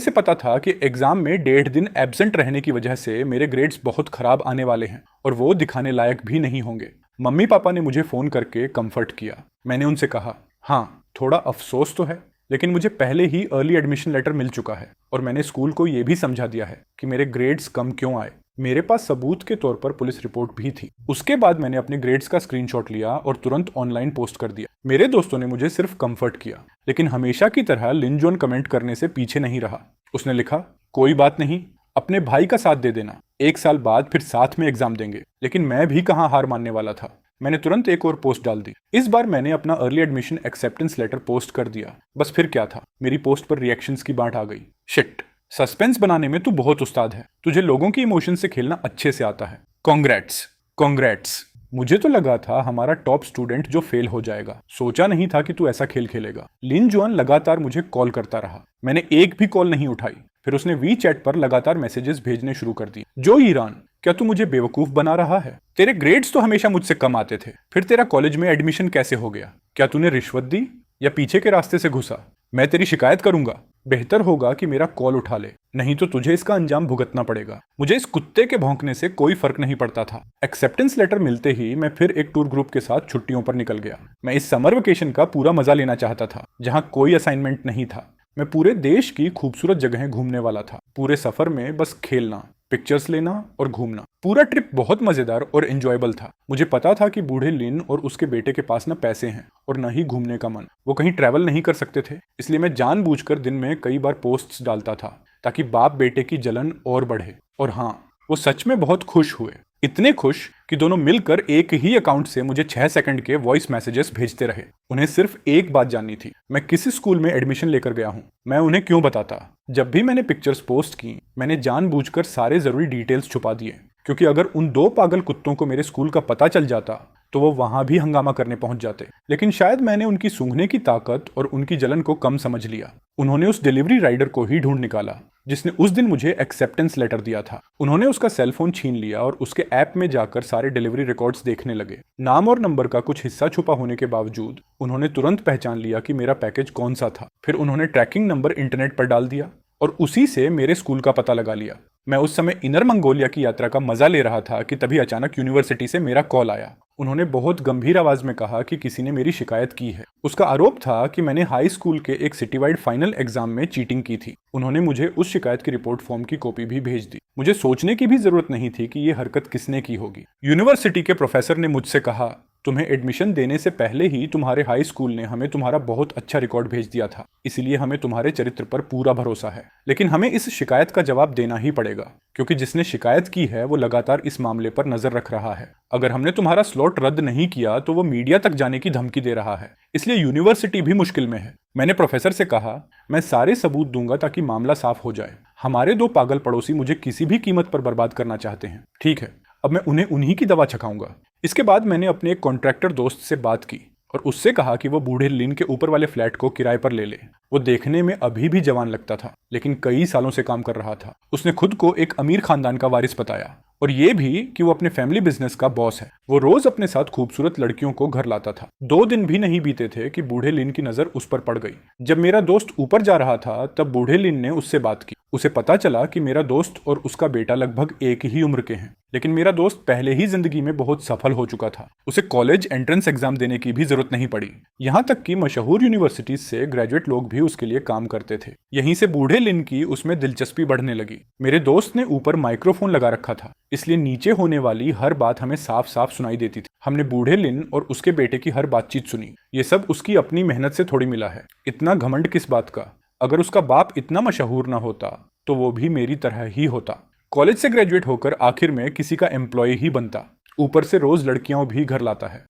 से पता था कि एग्जाम में 1.5 दिन एब्सेंट रहने की वजह से मेरे ग्रेड्स बहुत खराब आने वाले हैं और वो दिखाने लायक भी नहीं होंगे। मम्मी पापा ने मुझे फोन करके कंफर्ट किया। मैंने उनसे कहा, हाँ थोड़ा अफसोस तो है, लेकिन मुझे पहले ही अर्ली एडमिशन लेटर मिल चुका है और मैंने स्कूल को यह भी समझा दिया है कि मेरे ग्रेड्स कम क्यों आए। मेरे पास सबूत के तौर पर पुलिस रिपोर्ट भी थी। उसके बाद मैंने अपने ग्रेड्स का स्क्रीनशॉट लिया और तुरंत ऑनलाइन पोस्ट कर दिया। मेरे दोस्तों ने मुझे सिर्फ कंफर्ट किया, लेकिन हमेशा की तरह लिन जॉन कमेंट करने से पीछे नहीं रहा। उसने लिखा, कोई बात नहीं, अपने भाई का साथ दे देना, 1 साल बाद फिर साथ में एग्जाम देंगे। लेकिन मैं भी कहाँ हार मानने वाला था। मैंने तुरंत एक और पोस्ट डाल दी। इस बार मैंने अपना early admission acceptance letter post कर दिया। बस फिर क्या था, मेरी पोस्ट पर रिएक्शंस की बाढ़ आ गई। शिट, सस्पेंस बनाने में तू बहुत उस्ताद है, तुझे लोगों की इमोशन से खेलना अच्छे से आता है। Congrats congrats. मुझे तो लगा था हमारा टॉप स्टूडेंट जो फेल हो जाएगा, सोचा नहीं था कि तू ऐसा खेल खेलेगा। लिन जॉन लगातार मुझे कॉल करता रहा, मैंने एक भी कॉल नहीं उठाई। फिर उसने वी चैट पर लगातार मैसेजेस भेजने शुरू कर दिए। जो ईरान, क्या तू मुझे बेवकूफ बना रहा है? तेरे ग्रेड्स तो हमेशा मुझसे कम आते थे, फिर तेरा कॉलेज में एडमिशन कैसे हो गया? क्या तूने रिश्वत दी या पीछे के रास्ते से घुसा? मैं तेरी शिकायत करूंगा। बेहतर होगा कि मेरा कॉल उठा ले, नहीं तो तुझे इसका अंजाम भुगतना पड़ेगा। मुझे इस कुत्ते के भौंकने से कोई फर्क नहीं पड़ता था। एक्सेप्टेंस लेटर मिलते ही मैं फिर एक टूर ग्रुप के साथ छुट्टियों पर निकल गया। मैं इस समर वेकेशन का पूरा मजा लेना चाहता था, जहां कोई असाइनमेंट नहीं था। मैं पूरे देश की खूबसूरत जगहें घूमने वाला था। पूरे सफर में बस खेलना, पिक्चर्स लेना और घूमना। पूरा ट्रिप बहुत मजेदार और एंजॉयबल था। मुझे पता था कि बूढ़े लिन और उसके बेटे के पास न पैसे हैं और न ही घूमने का मन। वो कहीं ट्रैवल नहीं कर सकते थे, इसलिए मैं जानबूझकर दिन में कई बार पोस्ट्स डालता था ताकि बाप बेटे की जलन और बढ़े। और हाँ, वो सच में बहुत खुश हुए, इतने खुश कि दोनों मिलकर एक ही अकाउंट से मुझे 6 सेकंड के वॉइस मैसेजेस भेजते रहे। उन्हें सिर्फ एक बात जाननी थी, मैं किस स्कूल में एडमिशन लेकर गया हूँ। मैं उन्हें क्यों बताता? जब भी मैंने पिक्चर्स पोस्ट की, मैंने जानबूझकर सारे जरूरी डिटेल्स छुपा दिए, क्योंकि अगर उन 2 पागल कुत्तों को मेरे स्कूल का पता चल जाता तो वो वहां भी हंगामा करने पहुंच जाते। लेकिन शायद मैंने उनकी सूंघने की ताकत और उनकी जलन को कम समझ लिया। उन्होंने उस डिलीवरी राइडर को ही ढूंढ निकाला जिसने उस दिन मुझे एक्सेप्टेंस लेटर दिया था। उन्होंने उसका सेलफोन छीन लिया और उसके ऐप में जाकर सारे डिलीवरी रिकॉर्ड्स देखने लगे। नाम और नंबर का कुछ हिस्सा छुपा होने के बावजूद उन्होंने तुरंत पहचान लिया कि मेरा पैकेज कौन सा था। फिर उन्होंने ट्रैकिंग नंबर इंटरनेट पर डाल दिया और उसी से मेरे स्कूल का पता लगा लिया। मैं उस समय इनर मंगोलिया की यात्रा का मजा ले रहा था कि तभी अचानक यूनिवर्सिटी से मेरा कॉल आया। उन्होंने बहुत गंभीर आवाज में कहा कि किसी ने मेरी शिकायत की है। उसका आरोप था कि मैंने हाई स्कूल के एक सिटीवाइड फाइनल एग्जाम में चीटिंग की थी। उन्होंने मुझे उस शिकायत की रिपोर्ट फॉर्म की कॉपी भी भेज दी। मुझे सोचने की भी जरूरत नहीं थी कि ये हरकत किसने की होगी। यूनिवर्सिटी के प्रोफेसर ने मुझसे कहा, तुम्हें एडमिशन देने से पहले ही तुम्हारे हाई स्कूल ने हमें तुम्हारा बहुत अच्छा रिकॉर्ड भेज दिया था, इसलिए हमें तुम्हारे चरित्र पर पूरा भरोसा है। लेकिन हमें इस शिकायत का जवाब देना ही पड़ेगा, क्योंकि जिसने शिकायत की है वो लगातार इस मामले पर नजर रख रहा है। अगर हमने तुम्हारा स्लॉट रद्द नहीं किया तो वो मीडिया तक जाने की धमकी दे रहा है, इसलिए यूनिवर्सिटी भी मुश्किल में है। मैंने प्रोफेसर से कहा, मैं सारे सबूत दूंगा ताकि मामला साफ हो जाए। हमारे 2 पागल पड़ोसी मुझे किसी भी कीमत पर बर्बाद करना चाहते हैं। ठीक है, अब मैं उन्हें उन्हीं की दवा छकाऊंगा। इसके बाद मैंने अपने एक कॉन्ट्रैक्टर दोस्त से बात की और उससे कहा कि वो बूढ़े लिन के ऊपर वाले फ्लैट को किराए पर ले ले। वो देखने में अभी भी जवान लगता था, लेकिन कई सालों से काम कर रहा था। उसने खुद को एक अमीर खानदान का वारिस बताया और ये भी कि वो अपने फैमिली बिजनेस का बॉस है। वो रोज अपने साथ खूबसूरत लड़कियों को घर लाता था। 2 दिन भी नहीं बीते थे कि बूढ़े लिन की नजर उस पर पड़ गई। जब मेरा दोस्त ऊपर जा रहा था तब बूढ़े लिन ने उससे बात की। उसे पता चला कि मेरा दोस्त और उसका बेटा लगभग एक ही उम्र के हैं, लेकिन मेरा दोस्त पहले ही जिंदगी में बहुत सफल हो चुका था। उसे कॉलेज एंट्रेंस एग्जाम देने की भी जरूरत नहीं पड़ी। यहाँ तक कि मशहूर यूनिवर्सिटीज से ग्रेजुएट लोग भी उसके लिए काम करते थे। यहीं से बूढ़े लिन की उसमें दिलचस्पी बढ़ने लगी। मेरे दोस्त ने ऊपर माइक्रोफोन लगा रखा था, इसलिए नीचे होने वाली हर बात हमें साफ साफ सुनाई देती थी। हमने बूढ़े लिन और उसके बेटे की हर बातचीत सुनी। ये सब उसकी अपनी मेहनत से थोड़ी मिला है। इतना घमंड किस बात का? अगर उसका बाप इतना मशहूर ना होता तो वो भी मेरी तरह ही होता। कॉलेज से ग्रेजुएट होकर आखिर में किसी का एम्प्लॉय ही बनता। ऊपर से रोज लड़कियां भी घर लाता है।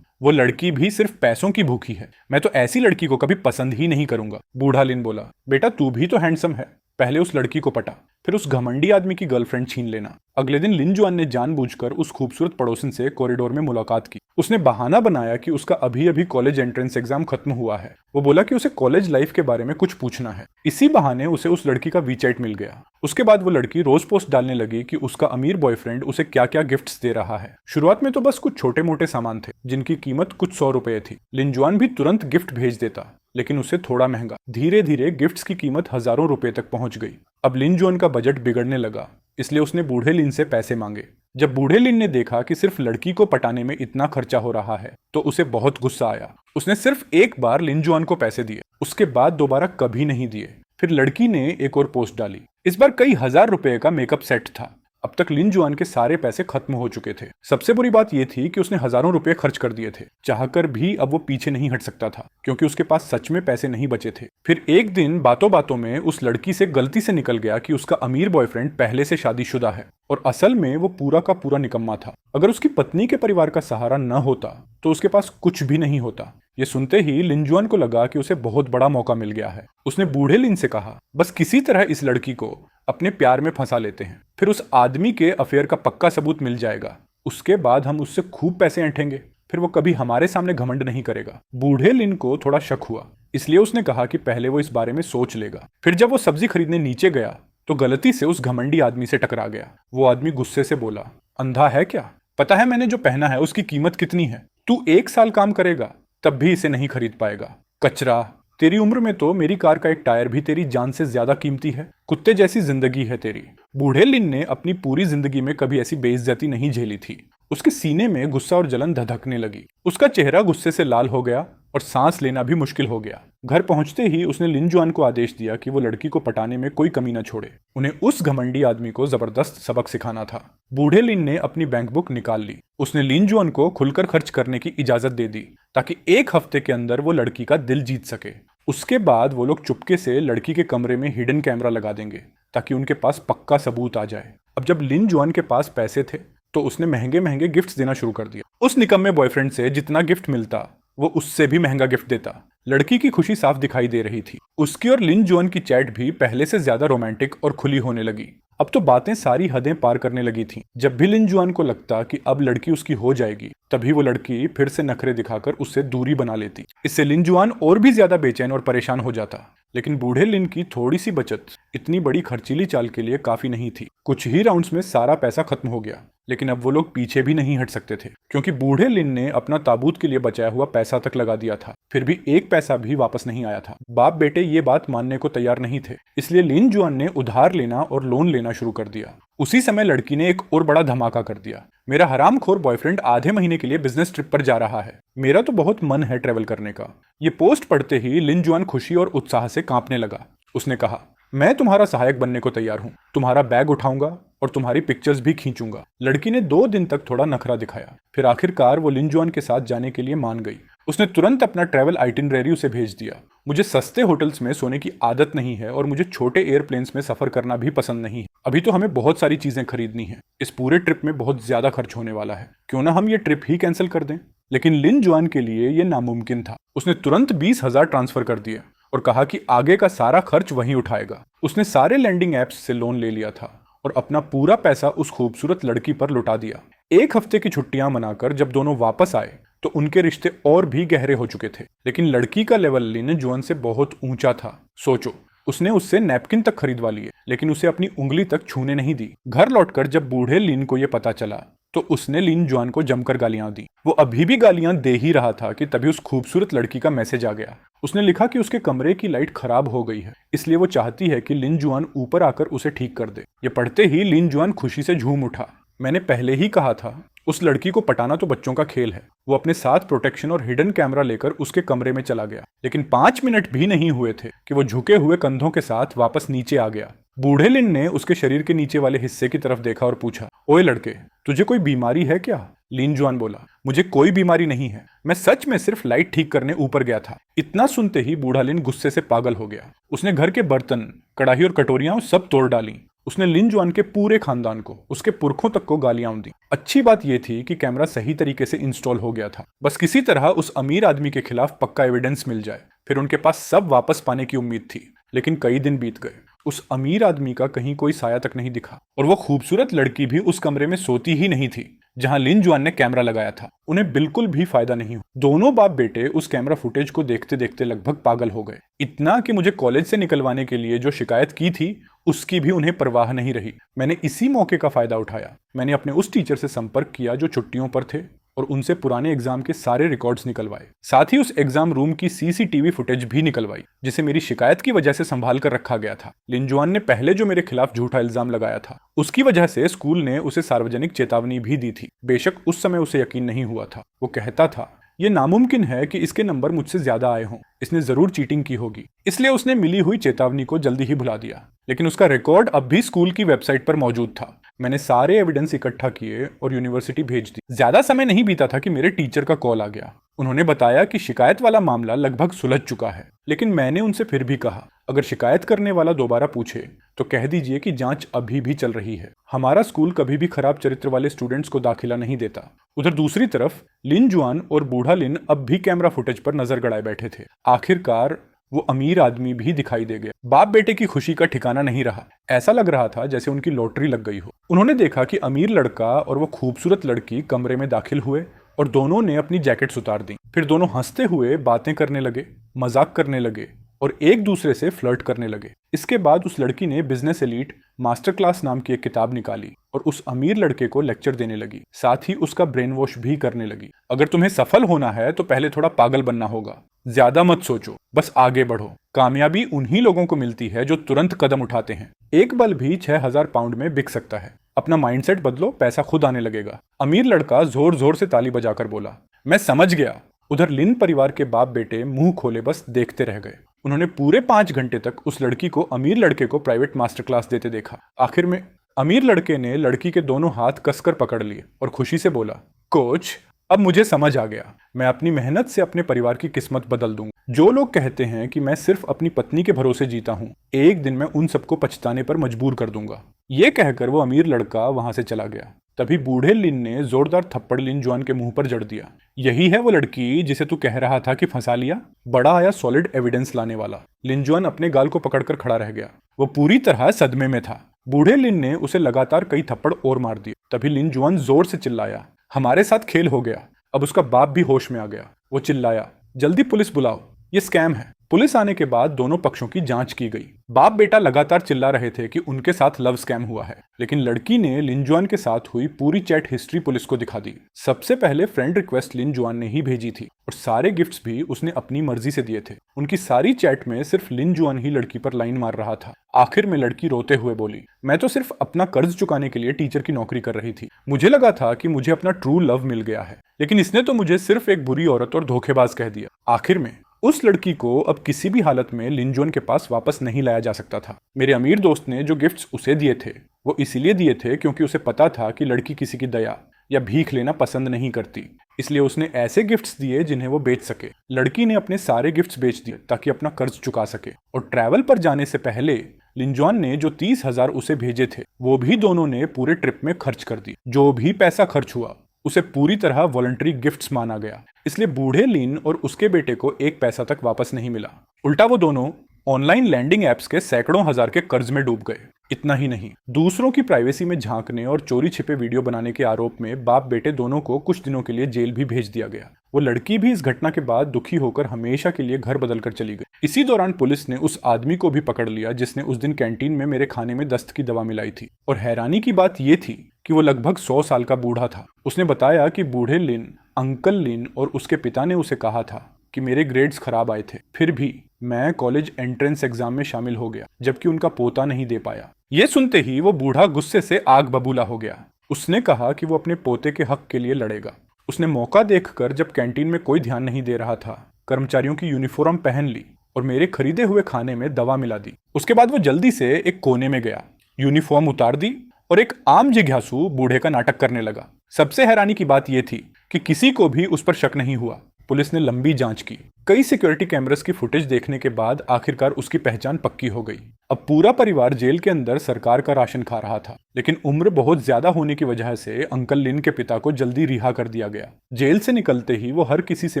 वो लड़की भी सिर्फ पैसों की भूखी है। मैं तो ऐसी लड़की को कभी पसंद ही नहीं करूंगा। बूढ़ा लिन बोला, बेटा तू भी तो हैंडसम है, पहले उस लड़की को पटा, फिर उस घमंडी आदमी की गर्लफ्रेंड छीन लेना। अगले दिन लिन जुआन ने जानबूझकर उस खूबसूरत पड़ोसन से कॉरिडोर में मुलाकात की। उसने बहाना बनाया कि उसका अभी अभी कॉलेज एंट्रेंस एग्जाम खत्म हुआ है। वो बोला कि उसे कॉलेज लाइफ के बारे में कुछ पूछना है। इसी बहाने उसे उस लड़की का वीचैट मिल गया। उसके बाद वो लड़की रोज पोस्ट डालने लगी कि उसका अमीर बॉयफ्रेंड उसे क्या क्या गिफ्ट्स दे रहा है। शुरुआत में तो बस कुछ छोटे मोटे सामान थे जिनकी कीमत कुछ 100 रुपए थी। लिन जुआन भी तुरंत गिफ्ट भेज देता, लेकिन उससे थोड़ा महंगा। धीरे धीरे गिफ्ट्स की कीमत हजारों रुपए तक पहुंच गई। अब लिन जुआन का बजट बिगड़ने लगा, इसलिए उसने बूढ़े लिन से पैसे मांगे। जब बूढ़े लिन ने देखा कि सिर्फ लड़की को पटाने में इतना खर्चा हो रहा है तो उसे बहुत गुस्सा आया। उसने सिर्फ एक बार लिन जुआन को पैसे दिए, उसके बाद दोबारा कभी नहीं दिए। फिर लड़की ने एक और पोस्ट डाली। इस बार कई हजार रुपए का मेकअप सेट था। अब तक लिन जुआन के सारे पैसे खत्म हो चुके थे। सबसे बुरी बात यह थी कि उसने हजारों रुपए खर्च कर दिए थे। चाहकर भी अब वो पीछे नहीं हट सकता था, क्योंकि उसके पास सच में पैसे नहीं बचे थे। फिर एक दिन बातों बातों में उस लड़की से गलती से निकल गया कि उसका अमीर बॉयफ्रेंड पहले से शादीशुदा है, और असल में वो पूरा का पूरा निकम्मा था। अगर उसकी पत्नी के परिवार का सहारा न होता तो उसके पास कुछ भी नहीं होता। ये सुनते ही लिन जुआन को लगा कि उसे बहुत बड़ा मौका मिल गया है। उसने बूढ़े लिन से कहा, बस किसी तरह इस लड़की को अपने प्यार में फंसा लेते हैं, फिर उस आदमी के अफेयर का पक्का सबूत मिल जाएगा। उसके बाद हम उससे खूब पैसे ऐंठेंगे, फिर वो कभी हमारे सामने घमंड नहीं करेगा। बूढ़े लिन को थोड़ा शक हुआ, इसलिए उसने कहा कि पहले वो इस बारे में सोच लेगा। फिर जब वो सब्जी खरीदने नीचे गया तो गलती से उस घमंडी आदमी से टकरा गया। वो आदमी गुस्से से बोला, अंधा है क्या? पता है मैंने जो पहना है उसकी कीमत कितनी है? तू 1 साल काम करेगा तब भी इसे नहीं खरीद पाएगा। कचरा, तेरी उम्र में तो मेरी कार का एक टायर भी तेरी जान से ज्यादा कीमती है। कुत्ते जैसी जिंदगी है तेरी। बूढ़े लिन ने अपनी पूरी जिंदगी में कभी ऐसी बेइज्जती नहीं झेली थी। उसके सीने में गुस्सा और जलन धधकने लगी। उसका चेहरा गुस्से से लाल हो गया और सांस लेना भी मुश्किल हो गया। घर पहुंचते ही उसने लिन जुआन को आदेश दिया कि वो लड़की को पटाने में कोई कमी न छोड़े। उन्हें उस घमंडी आदमी को जबरदस्त सबक सिखाना था। बूढ़े लिन ने अपनी बैंक बुक निकाल ली। उसने लिन जुआन को खुलकर खर्च करने की इजाजत दे दी ताकि 1 हफ्ते के अंदर वो लड़की का दिल जीत सके। उसके बाद वो लोग चुपके से लड़की के कमरे में हिडन कैमरा लगा देंगे ताकि उनके पास पक्का सबूत आ जाए। अब जब लिन जुआन के पास पैसे थे तो उसने महंगे महंगे गिफ्ट्स देना शुरू कर दिया। उस निकम्मे बॉयफ्रेंड से जितना गिफ्ट मिलता वो उससे भी महंगा गिफ्ट देता। लड़की की खुशी साफ दिखाई दे रही थी। उसकी और लिन जुआन की चैट भी पहले से ज्यादा रोमांटिक और खुली होने लगी। अब तो बातें सारी हदें पार करने लगी थीं। जब भी लिन जुआन को लगता कि अब लड़की उसकी हो जाएगी, तभी वो लड़की फिर से नखरे दिखाकर उससे दूरी बना लेती। इससे लिन जुआन और भी ज्यादा बेचैन और परेशान हो जाता। लेकिन बूढ़े लिन की थोड़ी सी बचत इतनी बड़ी खर्चीली चाल के लिए काफी नहीं थी। कुछ ही राउंड्स में सारा पैसा खत्म हो गया, लेकिन अब वो लोग पीछे भी नहीं हट सकते थे, क्योंकि बूढ़े लिन ने अपना ताबूत के लिए बचाया हुआ पैसा तक लगा दिया था। फिर भी 1 पैसा भी वापस नहीं आया था। बाप बेटे ये बात मानने को तैयार नहीं थे, इसलिए लिन जुआन ने उधार लेना और लोन लेना शुरू कर दिया। उसी समय लड़की ने एक और बड़ा धमाका कर दिया। मेरा हरामखोर बॉयफ्रेंड आधे महीने के लिए बिजनेस ट्रिप पर जा रहा है। मेरा तो बहुत मन है ट्रेवल करने का। ये पोस्ट पढ़ते ही लिन जुआन खुशी और उत्साह से कांपने लगा। उसने कहा, मैं तुम्हारा सहायक बनने को तैयार हूँ। तुम्हारा बैग उठाऊंगा और तुम्हारी पिक्चर्स भी खींचूंगा। लड़की ने 2 दिन तक थोड़ा नखरा दिखाया, फिर आखिरकार वो लिन जुआन के साथ जाने के लिए मान गई। उसने तुरंत अपना ट्रैवल आइटिनरी उसे भेज दिया। मुझे सस्ते होटल्स में सोने की आदत नहीं है और मुझे छोटे एयरप्लेन्स में सफर करना भी पसंद नहीं है। अभी तो हमें बहुत सारी चीजें खरीदनी है। इस पूरे ट्रिप में बहुत ज्यादा खर्च होने वाला है। क्यों ना हम ये ट्रिप ही कैंसिल कर दें? लेकिन लिन जुआन के लिए ये नामुमकिन था। उसने तुरंत 20,000 ट्रांसफर कर दिए और कहा कि आगे का सारा खर्च वहीं उठाएगा। उसने सारे लैंडिंग एप्स से लोन ले लिया था और अपना पूरा पैसा उस खूबसूरत लड़की पर लुटा दिया। 1 हफ्ते की छुट्टियां मनाकर जब दोनों वापस आए तो उनके रिश्ते और भी गहरे हो चुके थे। लेकिन लड़की का लेवल लिन जुआन से बहुत ऊंचा था। सोचो, उसने उससे नैपकिन तक खरीदवा लिए, लेकिन उसे अपनी उंगली तक छूने नहीं दी। घर लौटकर जब बूढ़े लिन को यह पता चला तो उसने लिन जुआन को जमकर गालियां दी। वो अभी भी गालियां दे ही रहा था कि तभी उस खूबसूरत लड़की का मैसेज आ गया। उसने लिखा कि उसके कमरे की लाइट खराब हो गई है, इसलिए वो चाहती है कि लिन जुआन ऊपर आकर उसे ठीक कर दे। ये पढ़ते ही लिन जुआन खुशी से झूम उठा। मैंने पहले ही कहा था, उस लड़की को पटाना तो बच्चों का खेल है। वो अपने साथ प्रोटेक्शन और हिडन कैमरा लेकर उसके कमरे में चला गया। लेकिन 5 मिनट भी नहीं हुए थे कि वो झुके हुए कंधों के साथ वापस नीचे आ गया। बूढ़े लिन ने उसके शरीर के नीचे वाले हिस्से की तरफ देखा और पूछा, ओए लड़के, तुझे कोई बीमारी है क्या? लिन जुआन बोला, मुझे कोई बीमारी नहीं है। मैं सच में सिर्फ लाइट ठीक करने ऊपर गया था। इतना सुनते ही बूढ़ा लिन गुस्से से पागल हो गया। उसने घर के बर्तन, कढ़ाई और कटोरियां सब तोड़ डाली। उसने लिन जुआन के पूरे खानदान को, उसके पुरखों तक को गालियां दी। अच्छी बात यह थी कि कैमरा सही तरीके से इंस्टॉल हो गया था। बस किसी तरह उस अमीर आदमी के खिलाफ पक्का एविडेंस मिल जाए, फिर उनके पास सब वापस पाने की उम्मीद थी। लेकिन कई दिन बीत गए उस अमीर आदमी का कहीं कोई साया तक नहीं दिखा और वो खूबसूरत लड़की भी उस कमरे में सोती ही नहीं थी जहां लिन जुआन ने कैमरा लगाया था। उन्हें बिल्कुल भी फायदा नहीं हुआ। दोनों बाप बेटे उस कैमरा फुटेज को देखते देखते लगभग पागल हो गए, इतना कि मुझे कॉलेज से निकलवाने के लिए जो शिकायत की थी उसकी भी उन्हें परवाह नहीं रही। मैंने इसी मौके का फायदा उठाया। मैंने अपने उस टीचर से संपर्क किया जो छुट्टियों पर थे और उनसे पुराने एग्जाम के सारे रिकॉर्ड्स निकलवाए। साथ ही उस एग्जाम रूम की सीसीटीवी फुटेज भी निकलवाई जिसे मेरी शिकायत की वजह से संभाल कर रखा गया था। लिन जुआन ने पहले जो मेरे खिलाफ झूठा इल्जाम लगाया था उसकी वजह से स्कूल ने उसे सार्वजनिक चेतावनी भी दी थी। बेशक उस समय उसे यकीन नहीं हुआ था। वो कहता था ये नामुमकिन है कि इसके नंबर मुझसे ज्यादा आए हों, इसने जरूर चीटिंग की होगी। इसलिए उसने मिली हुई चेतावनी को जल्दी ही भुला दिया। लेकिन उसका रिकॉर्ड अब भी स्कूल की वेबसाइट पर मौजूद था। मैंने सारे एविडेंस इकट्ठा किए और यूनिवर्सिटी भेज दी। ज्यादा समय नहीं बीता था कि मेरे टीचर का कॉल आ गया। उन्होंने बताया कि शिकायत वाला मामला लगभग सुलझ चुका है। लेकिन मैंने उनसे फिर भी कहा अगर शिकायत करने वाला दोबारा पूछे तो कह दीजिए कि जांच अभी भी चल रही है। हमारा स्कूल कभी भी खराब चरित्र वाले स्टूडेंट्स को दाखिला नहीं देता। उधर दूसरी तरफ लिन जुआन और बूढ़ा लिन अब भी कैमरा फुटेज पर नजर गड़ाए बैठे थे। आखिरकार वो अमीर आदमी भी दिखाई दे गया। बाप बेटे की खुशी का ठिकाना नहीं रहा। ऐसा लग रहा था जैसे उनकी लॉटरी लग गई हो। उन्होंने देखा कि अमीर लड़का और वो खूबसूरत लड़की कमरे में दाखिल हुए और दोनों ने अपनी जैकेट्स उतार दी। फिर दोनों हंसते हुए बातें करने लगे, मजाक करने लगे और एक दूसरे से फ्लर्ट करने लगे। इसके बाद उस लड़की ने बिजनेस एलीट मास्टर क्लास नाम की एक किताब निकाली और उस अमीर लड़के को लेक्चर देने लगी। साथ ही उसका ब्रेन वॉश भी करने लगी। अगर तुम्हें सफल होना है तो पहले थोड़ा पागल बनना होगा। ज्यादा मत सोचो, बस आगे बढ़ो। कामयाबी उन्हीं लोगों को मिलती है जो तुरंत कदम उठाते हैं। एक बल्ब भी 6,000 पाउंड में बिक सकता है। अपना माइंडसेट बदलो, पैसा खुद आने लगेगा। अमीर लड़का जोर जोर से ताली बजाकर बोला, मैं समझ गया। उधर लिन परिवार के बाप बेटे मुंह खोले बस देखते रह गए। उन्होंने पूरे 5 घंटे तक उस लड़की को अमीर लड़के को प्राइवेट मास्टर क्लास देते देखा। आखिर में अमीर लड़के ने लड़की के दोनों हाथ कसकर पकड़ लिए और खुशी से बोला, कोच अब मुझे समझ आ गया। मैं अपनी मेहनत से अपने परिवार की किस्मत बदल दूंगा। जो लोग कहते हैं कि मैं सिर्फ अपनी पत्नी के भरोसे जीता हूं, एक दिन मैं उन सबको पछताने पर मजबूर कर दूंगा। ये कहकर वो अमीर लड़का वहां से चला गया। तभी बूढ़े लिन ने जोरदार थप्पड़ लिन जुआन के मुंह पर जड़ दिया। यही है वो लड़की जिसे तू कह रहा था कि फंसा लिया? बड़ा आया सॉलिड एविडेंस लाने वाला। लिन जुआन अपने गाल को पकड़कर खड़ा रह गया। वो पूरी तरह सदमे में था। बूढ़े लिन ने उसे लगातार कई थप्पड़ और मार दिए। तभी लिन जुआन जोर से चिल्लाया, हमारे साथ खेल हो गया। अब उसका बाप भी होश में आ गया। वो चिल्लाया, जल्दी पुलिस बुलाओ, ये स्कैम है। पुलिस आने के बाद दोनों पक्षों की जांच की गई। बाप बेटा लगातार चिल्ला रहे थे कि उनके साथ लव स्कैम हुआ है। लेकिन लड़की ने लिन जुआन के साथ हुई पूरी चैट हिस्ट्री पुलिस को दिखा दी। सबसे पहले फ्रेंड रिक्वेस्ट लिन जुआन ने ही भेजी थी और सारे गिफ्ट्स भी उसने अपनी मर्जी से दिए थे। उनकी सारी चैट में सिर्फ लिन जुआन ही लड़की पर लाइन मार रहा था। आखिर में लड़की रोते हुए बोली, मैं तो सिर्फ अपना कर्ज चुकाने के लिए टीचर की नौकरी कर रही थी। मुझे लगा था कि मुझे अपना ट्रू लव मिल गया है, लेकिन इसने तो मुझे सिर्फ एक बुरी औरत और धोखेबाज कह दिया। आखिर में उस लड़की को अब किसी भी हालत में लिन जुआन के पास वापस नहीं लाया जा सकता था। मेरे अमीर दोस्त ने जो गिफ्ट्स उसे दिए थे वो इसीलिए दिए थे क्योंकि उसे पता था कि लड़की किसी की दया या भीख लेना पसंद नहीं करती। इसलिए उसने ऐसे गिफ्ट्स दिए जिन्हें वो बेच सके। लड़की ने अपने सारे गिफ्ट्स बेच दिए ताकि अपना कर्ज चुका सके। और ट्रैवल पर जाने से पहले लिन जुआन ने जो 30,000 उसे भेजे थे वो भी दोनों ने पूरे ट्रिप में खर्च कर दिए। जो भी पैसा खर्च हुआ उसे पूरी तरह वॉलंटरी गिफ्ट्स माना गया। इसलिए बूढ़े लिन और उसके बेटे को एक पैसा तक वापस नहीं मिला। उल्टा वो दोनों ऑनलाइन लैंडिंग एप्स के सैकड़ों हजार के कर्ज में डूब गए। इतना ही नहीं, दूसरों की प्राइवेसी में झांकने और चोरी छिपे वीडियो बनाने के आरोप में बाप बेटे दोनों को कुछ दिनों के लिए जेल भी भेज दिया गया। वो लड़की भी इस घटना के बाद दुखी होकर हमेशा के लिए घर बदल कर चली गई। इसी दौरान पुलिस ने उस आदमी को भी पकड़ लिया जिसने उस दिन कैंटीन में मेरे खाने में दस्त की दवा मिलाई थी। और हैरानी की बात यह थी कि वो लगभग 100 साल का बूढ़ा था। उसने बताया कि बूढ़े लिन, अंकल लिन और उसके पिता ने उसे कहा था कि मेरे ग्रेड्स खराब आए थे, फिर भी मैं कॉलेज एंट्रेंस एग्जाम में शामिल हो गया, जबकि उनका पोता नहीं दे पाया। ये सुनते ही वो बूढ़ा गुस्से से आग बबूला हो गया। उसने कहा कि वो अपने पोते के हक के लिए लड़ेगा। उसने मौका देखकर जब कैंटीन में कोई ध्यान नहीं दे रहा था, कर्मचारियों की यूनिफॉर्म पहन ली और मेरे खरीदे हुए खाने में दवा मिला दी। उसके बाद वो जल्दी से एक कोने में गया, यूनिफॉर्म उतार दी और एक आम जिज्ञासु बूढ़े का नाटक करने लगा। सबसे हैरानी की बात यह थी कि किसी को भी उस पर शक नहीं हुआ। पुलिस ने लंबी जांच की। कई सिक्योरिटी कैमरास की फुटेज देखने के बाद आखिरकार उसकी पहचान पक्की हो गई। अब पूरा परिवार जेल के अंदर सरकार का राशन खा रहा था, लेकिन उम्र बहुत ज्यादा होने की वजह से अंकल लिन के पिता को जल्दी रिहा कर दिया गया। जेल से निकलते ही वो हर किसी से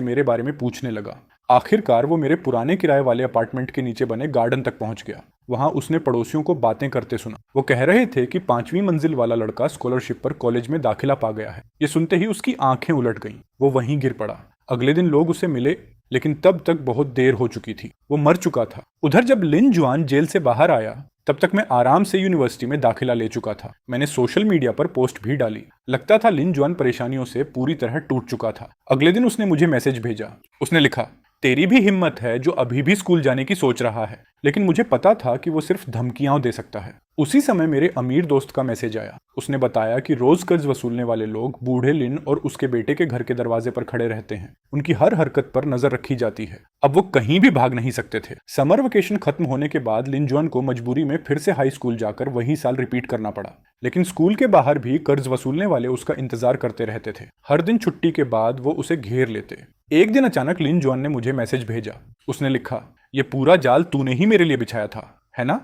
मेरे बारे में पूछने लगा। आखिरकार वो मेरे पुराने किराए वाले अपार्टमेंट के नीचे बने गार्डन तक पहुंच गया। वहां उसने पड़ोसियों को बातें करते सुना। वो कह रहे थे कि 5वीं मंजिल वाला लड़का स्कॉलरशिप पर कॉलेज में दाखिला पा गया है। ये सुनते ही उसकी आंखें उलट गईं। वो वहीं गिर पड़ा। अगले दिन लोग उसे मिले, लेकिन तब तक बहुत देर हो चुकी थी। वो मर चुका था। उधर जब लिन जुआन जेल से बाहर आया, तब तक मैं आराम से यूनिवर्सिटी में दाखिला ले चुका था। मैंने सोशल मीडिया पर पोस्ट भी डाली। लगता था लिन जुआन परेशानियों से पूरी तरह टूट चुका था। अगले दिन उसने मुझे मैसेज भेजा। उसने लिखा, तेरी भी हिम्मत है जो अभी भी स्कूल जाने की सोच रहा है। लेकिन मुझे पता था कि वो सिर्फ धमकियां दे सकता है। उसी समय मेरे अमीर दोस्त का मैसेज आया। उसने बताया कि रोज कर्ज वसूलने वाले लोग बूढ़े लिन और उसके बेटे के घर के दरवाजे पर खड़े रहते हैं। उनकी हर हरकत पर नजर रखी जाती है। अब वो कहीं भी भाग नहीं सकते थे। समर वेकेशन खत्म होने के बाद लिन जुआन को मजबूरी में फिर से हाई स्कूल जाकर वही साल रिपीट करना पड़ा। लेकिन स्कूल के बाहर भी कर्ज वसूलने वाले उसका इंतजार करते रहते थे। हर दिन छुट्टी के बाद वो उसे घेर लेते। एक दिन अचानक लिन जुआन ने मुझे मैसेज भेजा। उसने लिखा, ये पूरा जाल तूने ही मेरे लिए बिछाया था, है ना?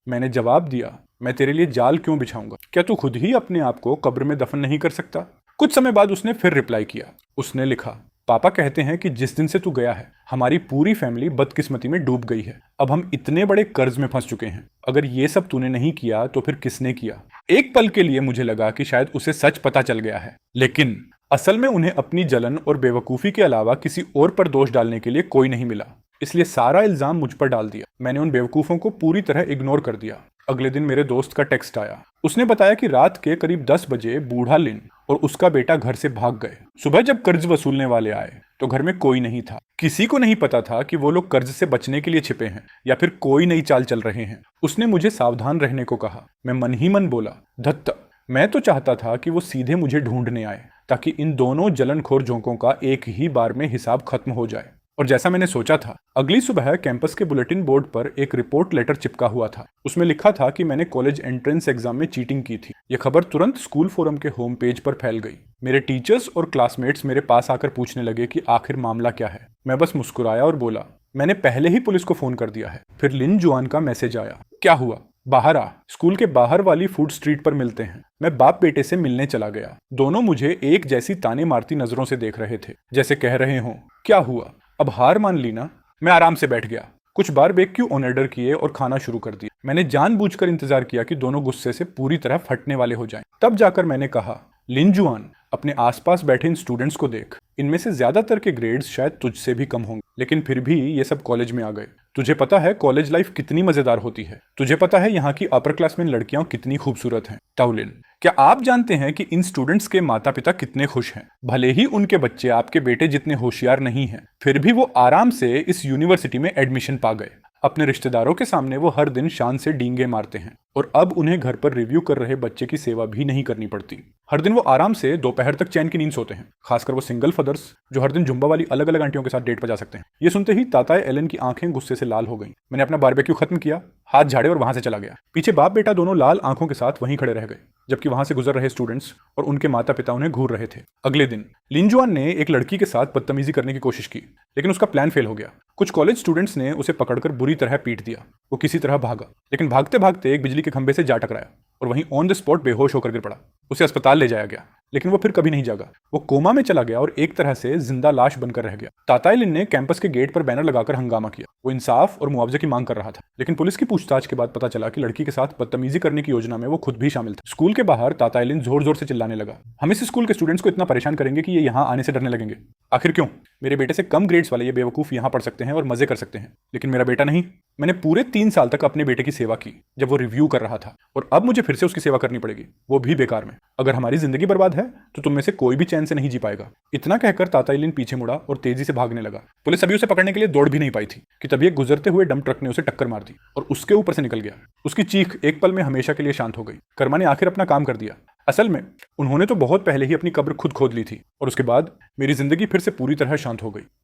मैंने जवाब दिया, मैं तेरे लिए जाल क्यों बिछाऊंगा? क्या तू खुद ही अपने आप को कब्र में दफन नहीं कर सकता? कुछ समय बाद उसने फिर रिप्लाई किया। उसने लिखा, पापा कहते हैं कि जिस दिन से तू गया है हमारी पूरी फैमिली बदकिस्मती में डूब गई है। अब हम इतने बड़े कर्ज में फंस चुके हैं। अगर ये सब तूने नहीं किया तो फिर किसने किया? एक पल के लिए मुझे लगा कि शायद उसे सच पता चल गया है, लेकिन असल में उन्हें अपनी जलन और बेवकूफी के अलावा किसी और पर दोष डालने के लिए कोई नहीं मिला। इसलिए सारा इल्जाम मुझ पर डाल दिया। मैंने उन बेवकूफों को पूरी तरह इग्नोर कर दिया। अगले दिन मेरे दोस्त का टेक्स्ट आया। उसने बताया कि रात के करीब 10 बजे बूढ़ा लिन और उसका बेटा घर से भाग गए। सुबह जब कर्ज वसूलने वाले आए तो घर में कोई नहीं था। किसी को नहीं पता था कि वो लोग कर्ज से बचने के लिए छिपे हैं या फिर कोई नई चाल चल रहे हैं। उसने मुझे सावधान रहने को कहा। मैं मन ही मन बोला, धत्त, मैं तो चाहता था कि वो सीधे मुझे ढूंढने आए ताकि इन दोनों जलनखोर जोंकों का एक ही बार में हिसाब खत्म हो जाए। और जैसा मैंने सोचा था, अगली सुबह कैंपस के बुलेटिन बोर्ड पर एक रिपोर्ट लेटर चिपका हुआ था। उसमें लिखा था कि मैंने कॉलेज एंट्रेंस एग्जाम में चीटिंग की थी। यह खबर तुरंत स्कूल फोरम के होम पेज पर फैल गई। मेरे टीचर्स और क्लासमेट्स मेरे पास आकर पूछने लगे कि आखिर मामला क्या है। मैं बस मुस्कुराया और बोला, मैंने पहले ही पुलिस को फोन कर दिया है। फिर लिन जुआन का मैसेज आया। क्या हुआ? बाहर आ, स्कूल के बाहर वाली फूड स्ट्रीट पर मिलते हैं। मैं बाप बेटे से मिलने चला गया। दोनों मुझे एक जैसी ताने मारती नजरों से देख रहे थे, जैसे कह रहे हों, क्या हुआ, अब हार मान ली ना? मैं आराम से बैठ गया। कुछ बारबेक्यू ऑन ऑर्डर किए और खाना शुरू कर दिया। मैंने जानबूझकर इंतजार किया कि दोनों गुस्से से पूरी तरह फटने वाले हो जाएं। तब जाकर मैंने कहा, लिन जुआन, अपने आसपास बैठे इन स्टूडेंट्स को देख। इनमें से ज्यादातर के ग्रेड्स शायद तुझसे भी कम होंगे, लेकिन फिर भी ये सब कॉलेज में आ गए। तुझे पता है कॉलेज लाइफ कितनी मजेदार होती है? तुझे पता है यहाँ की अपर क्लासमेन लड़कियां कितनी खूबसूरत हैं? टाउलिन, क्या आप जानते हैं कि इन स्टूडेंट्स के माता पिता कितने खुश हैं? भले ही उनके बच्चे आपके बेटे जितने होशियार नहीं हैं, फिर भी वो आराम से इस यूनिवर्सिटी में एडमिशन पा गए। अपने रिश्तेदारों के सामने वो हर दिन शान से डींगे मारते हैं और अब उन्हें घर पर रिव्यू कर रहे बच्चे की सेवा भी नहीं करनी पड़ती। हर दिन वो आराम से दोपहर तक चैन की नींद सोते हैं, खासकर वो सिंगल फादर्स जो हर दिन जुम्बा वाली अलग अलग आंटियों के साथ डेट पर जा सकते हैं। ये सुनते ही ताताए एलन की आंखें गुस्से से लाल हो गईं। मैंने अपना बारबेक्यू खत्म किया, हाथ झाड़े और वहां से चला गया। पीछे बाप बेटा दोनों लाल आंखों के साथ वहीं खड़े रह गए, जबकि वहां से गुजर रहे स्टूडेंट्स और उनके माता पिता उन्हें घूर रहे थे। अगले दिन लिन जुआन ने एक लड़की के साथ बदतमीजी करने की कोशिश की, लेकिन उसका प्लान फेल हो गया। कुछ कॉलेज स्टूडेंट्स ने उसे पकड़कर बुरी तरह पीट दिया। वो किसी तरह भागा, लेकिन भागते भागते एक बिजली के खंभे से जा टकराया और वहीं ऑन द स्पॉट बेहोश होकर गिर पड़ा। उसे अस्पताल ले जाया गया, लेकिन वो फिर कभी नहीं जागा। वो कोमा में चला गया और एक तरह से जिंदा लाश बनकर रह गया। ताताई लिन ने कैंपस के गेट पर बैनर लगाकर हंगामा किया। वो इंसाफ और मुआवजे की मांग कर रहा था, लेकिन पुलिस की पूछताछ के बाद पता चला कि लड़की के साथ बदतमीजी करने की योजना में वो खुद भी शामिल था। स्कूल के बाहर ताताई लिन जोर जोर से चिल्लाने लगा, हम इस स्कूल के स्टूडेंट्स को इतना परेशान करेंगे कि ये यहाँ आने से डरने लगेंगे। आखिर क्यों? मेरे बेटे से कम ग्रेड्स वाले ये बेवकूफ यहाँ पढ़ सकते हैं और मजे कर सकते हैं, लेकिन मेरा बेटा नहीं। मैंने पूरे 3 साल तक अपने बेटे की सेवा की जब वो रिव्यू कर रहा था, और अब मुझे फिर से उसकी सेवा करनी पड़ेगी, वो भी बेकार में। अगर हमारी जिंदगी बर्बाद है तो तुम में से कोई भी चैन से नहीं जी पाएगा। इतना कहकर ताताई लिन पीछे मुड़ा और तेजी से भागने लगा। पुलिस अभी उसे पकड़ने के लिए दौड़ भी नहीं पाई थी कि तभी एक गुजरते हुए डंप ट्रक ने उसे टक्कर मार दी और उसके ऊपर से निकल गया। उसकी चीख एक पल में हमेशा के लिए शांत हो गई। कर्मा ने आखिर अपना काम कर दिया। असल में उन्होंने तो बहुत पहले ही अपनी कब्र खुद खोद ली थी और उसके बाद मेरी जिंदगी फिर से पूरी तरह शांत हो गई।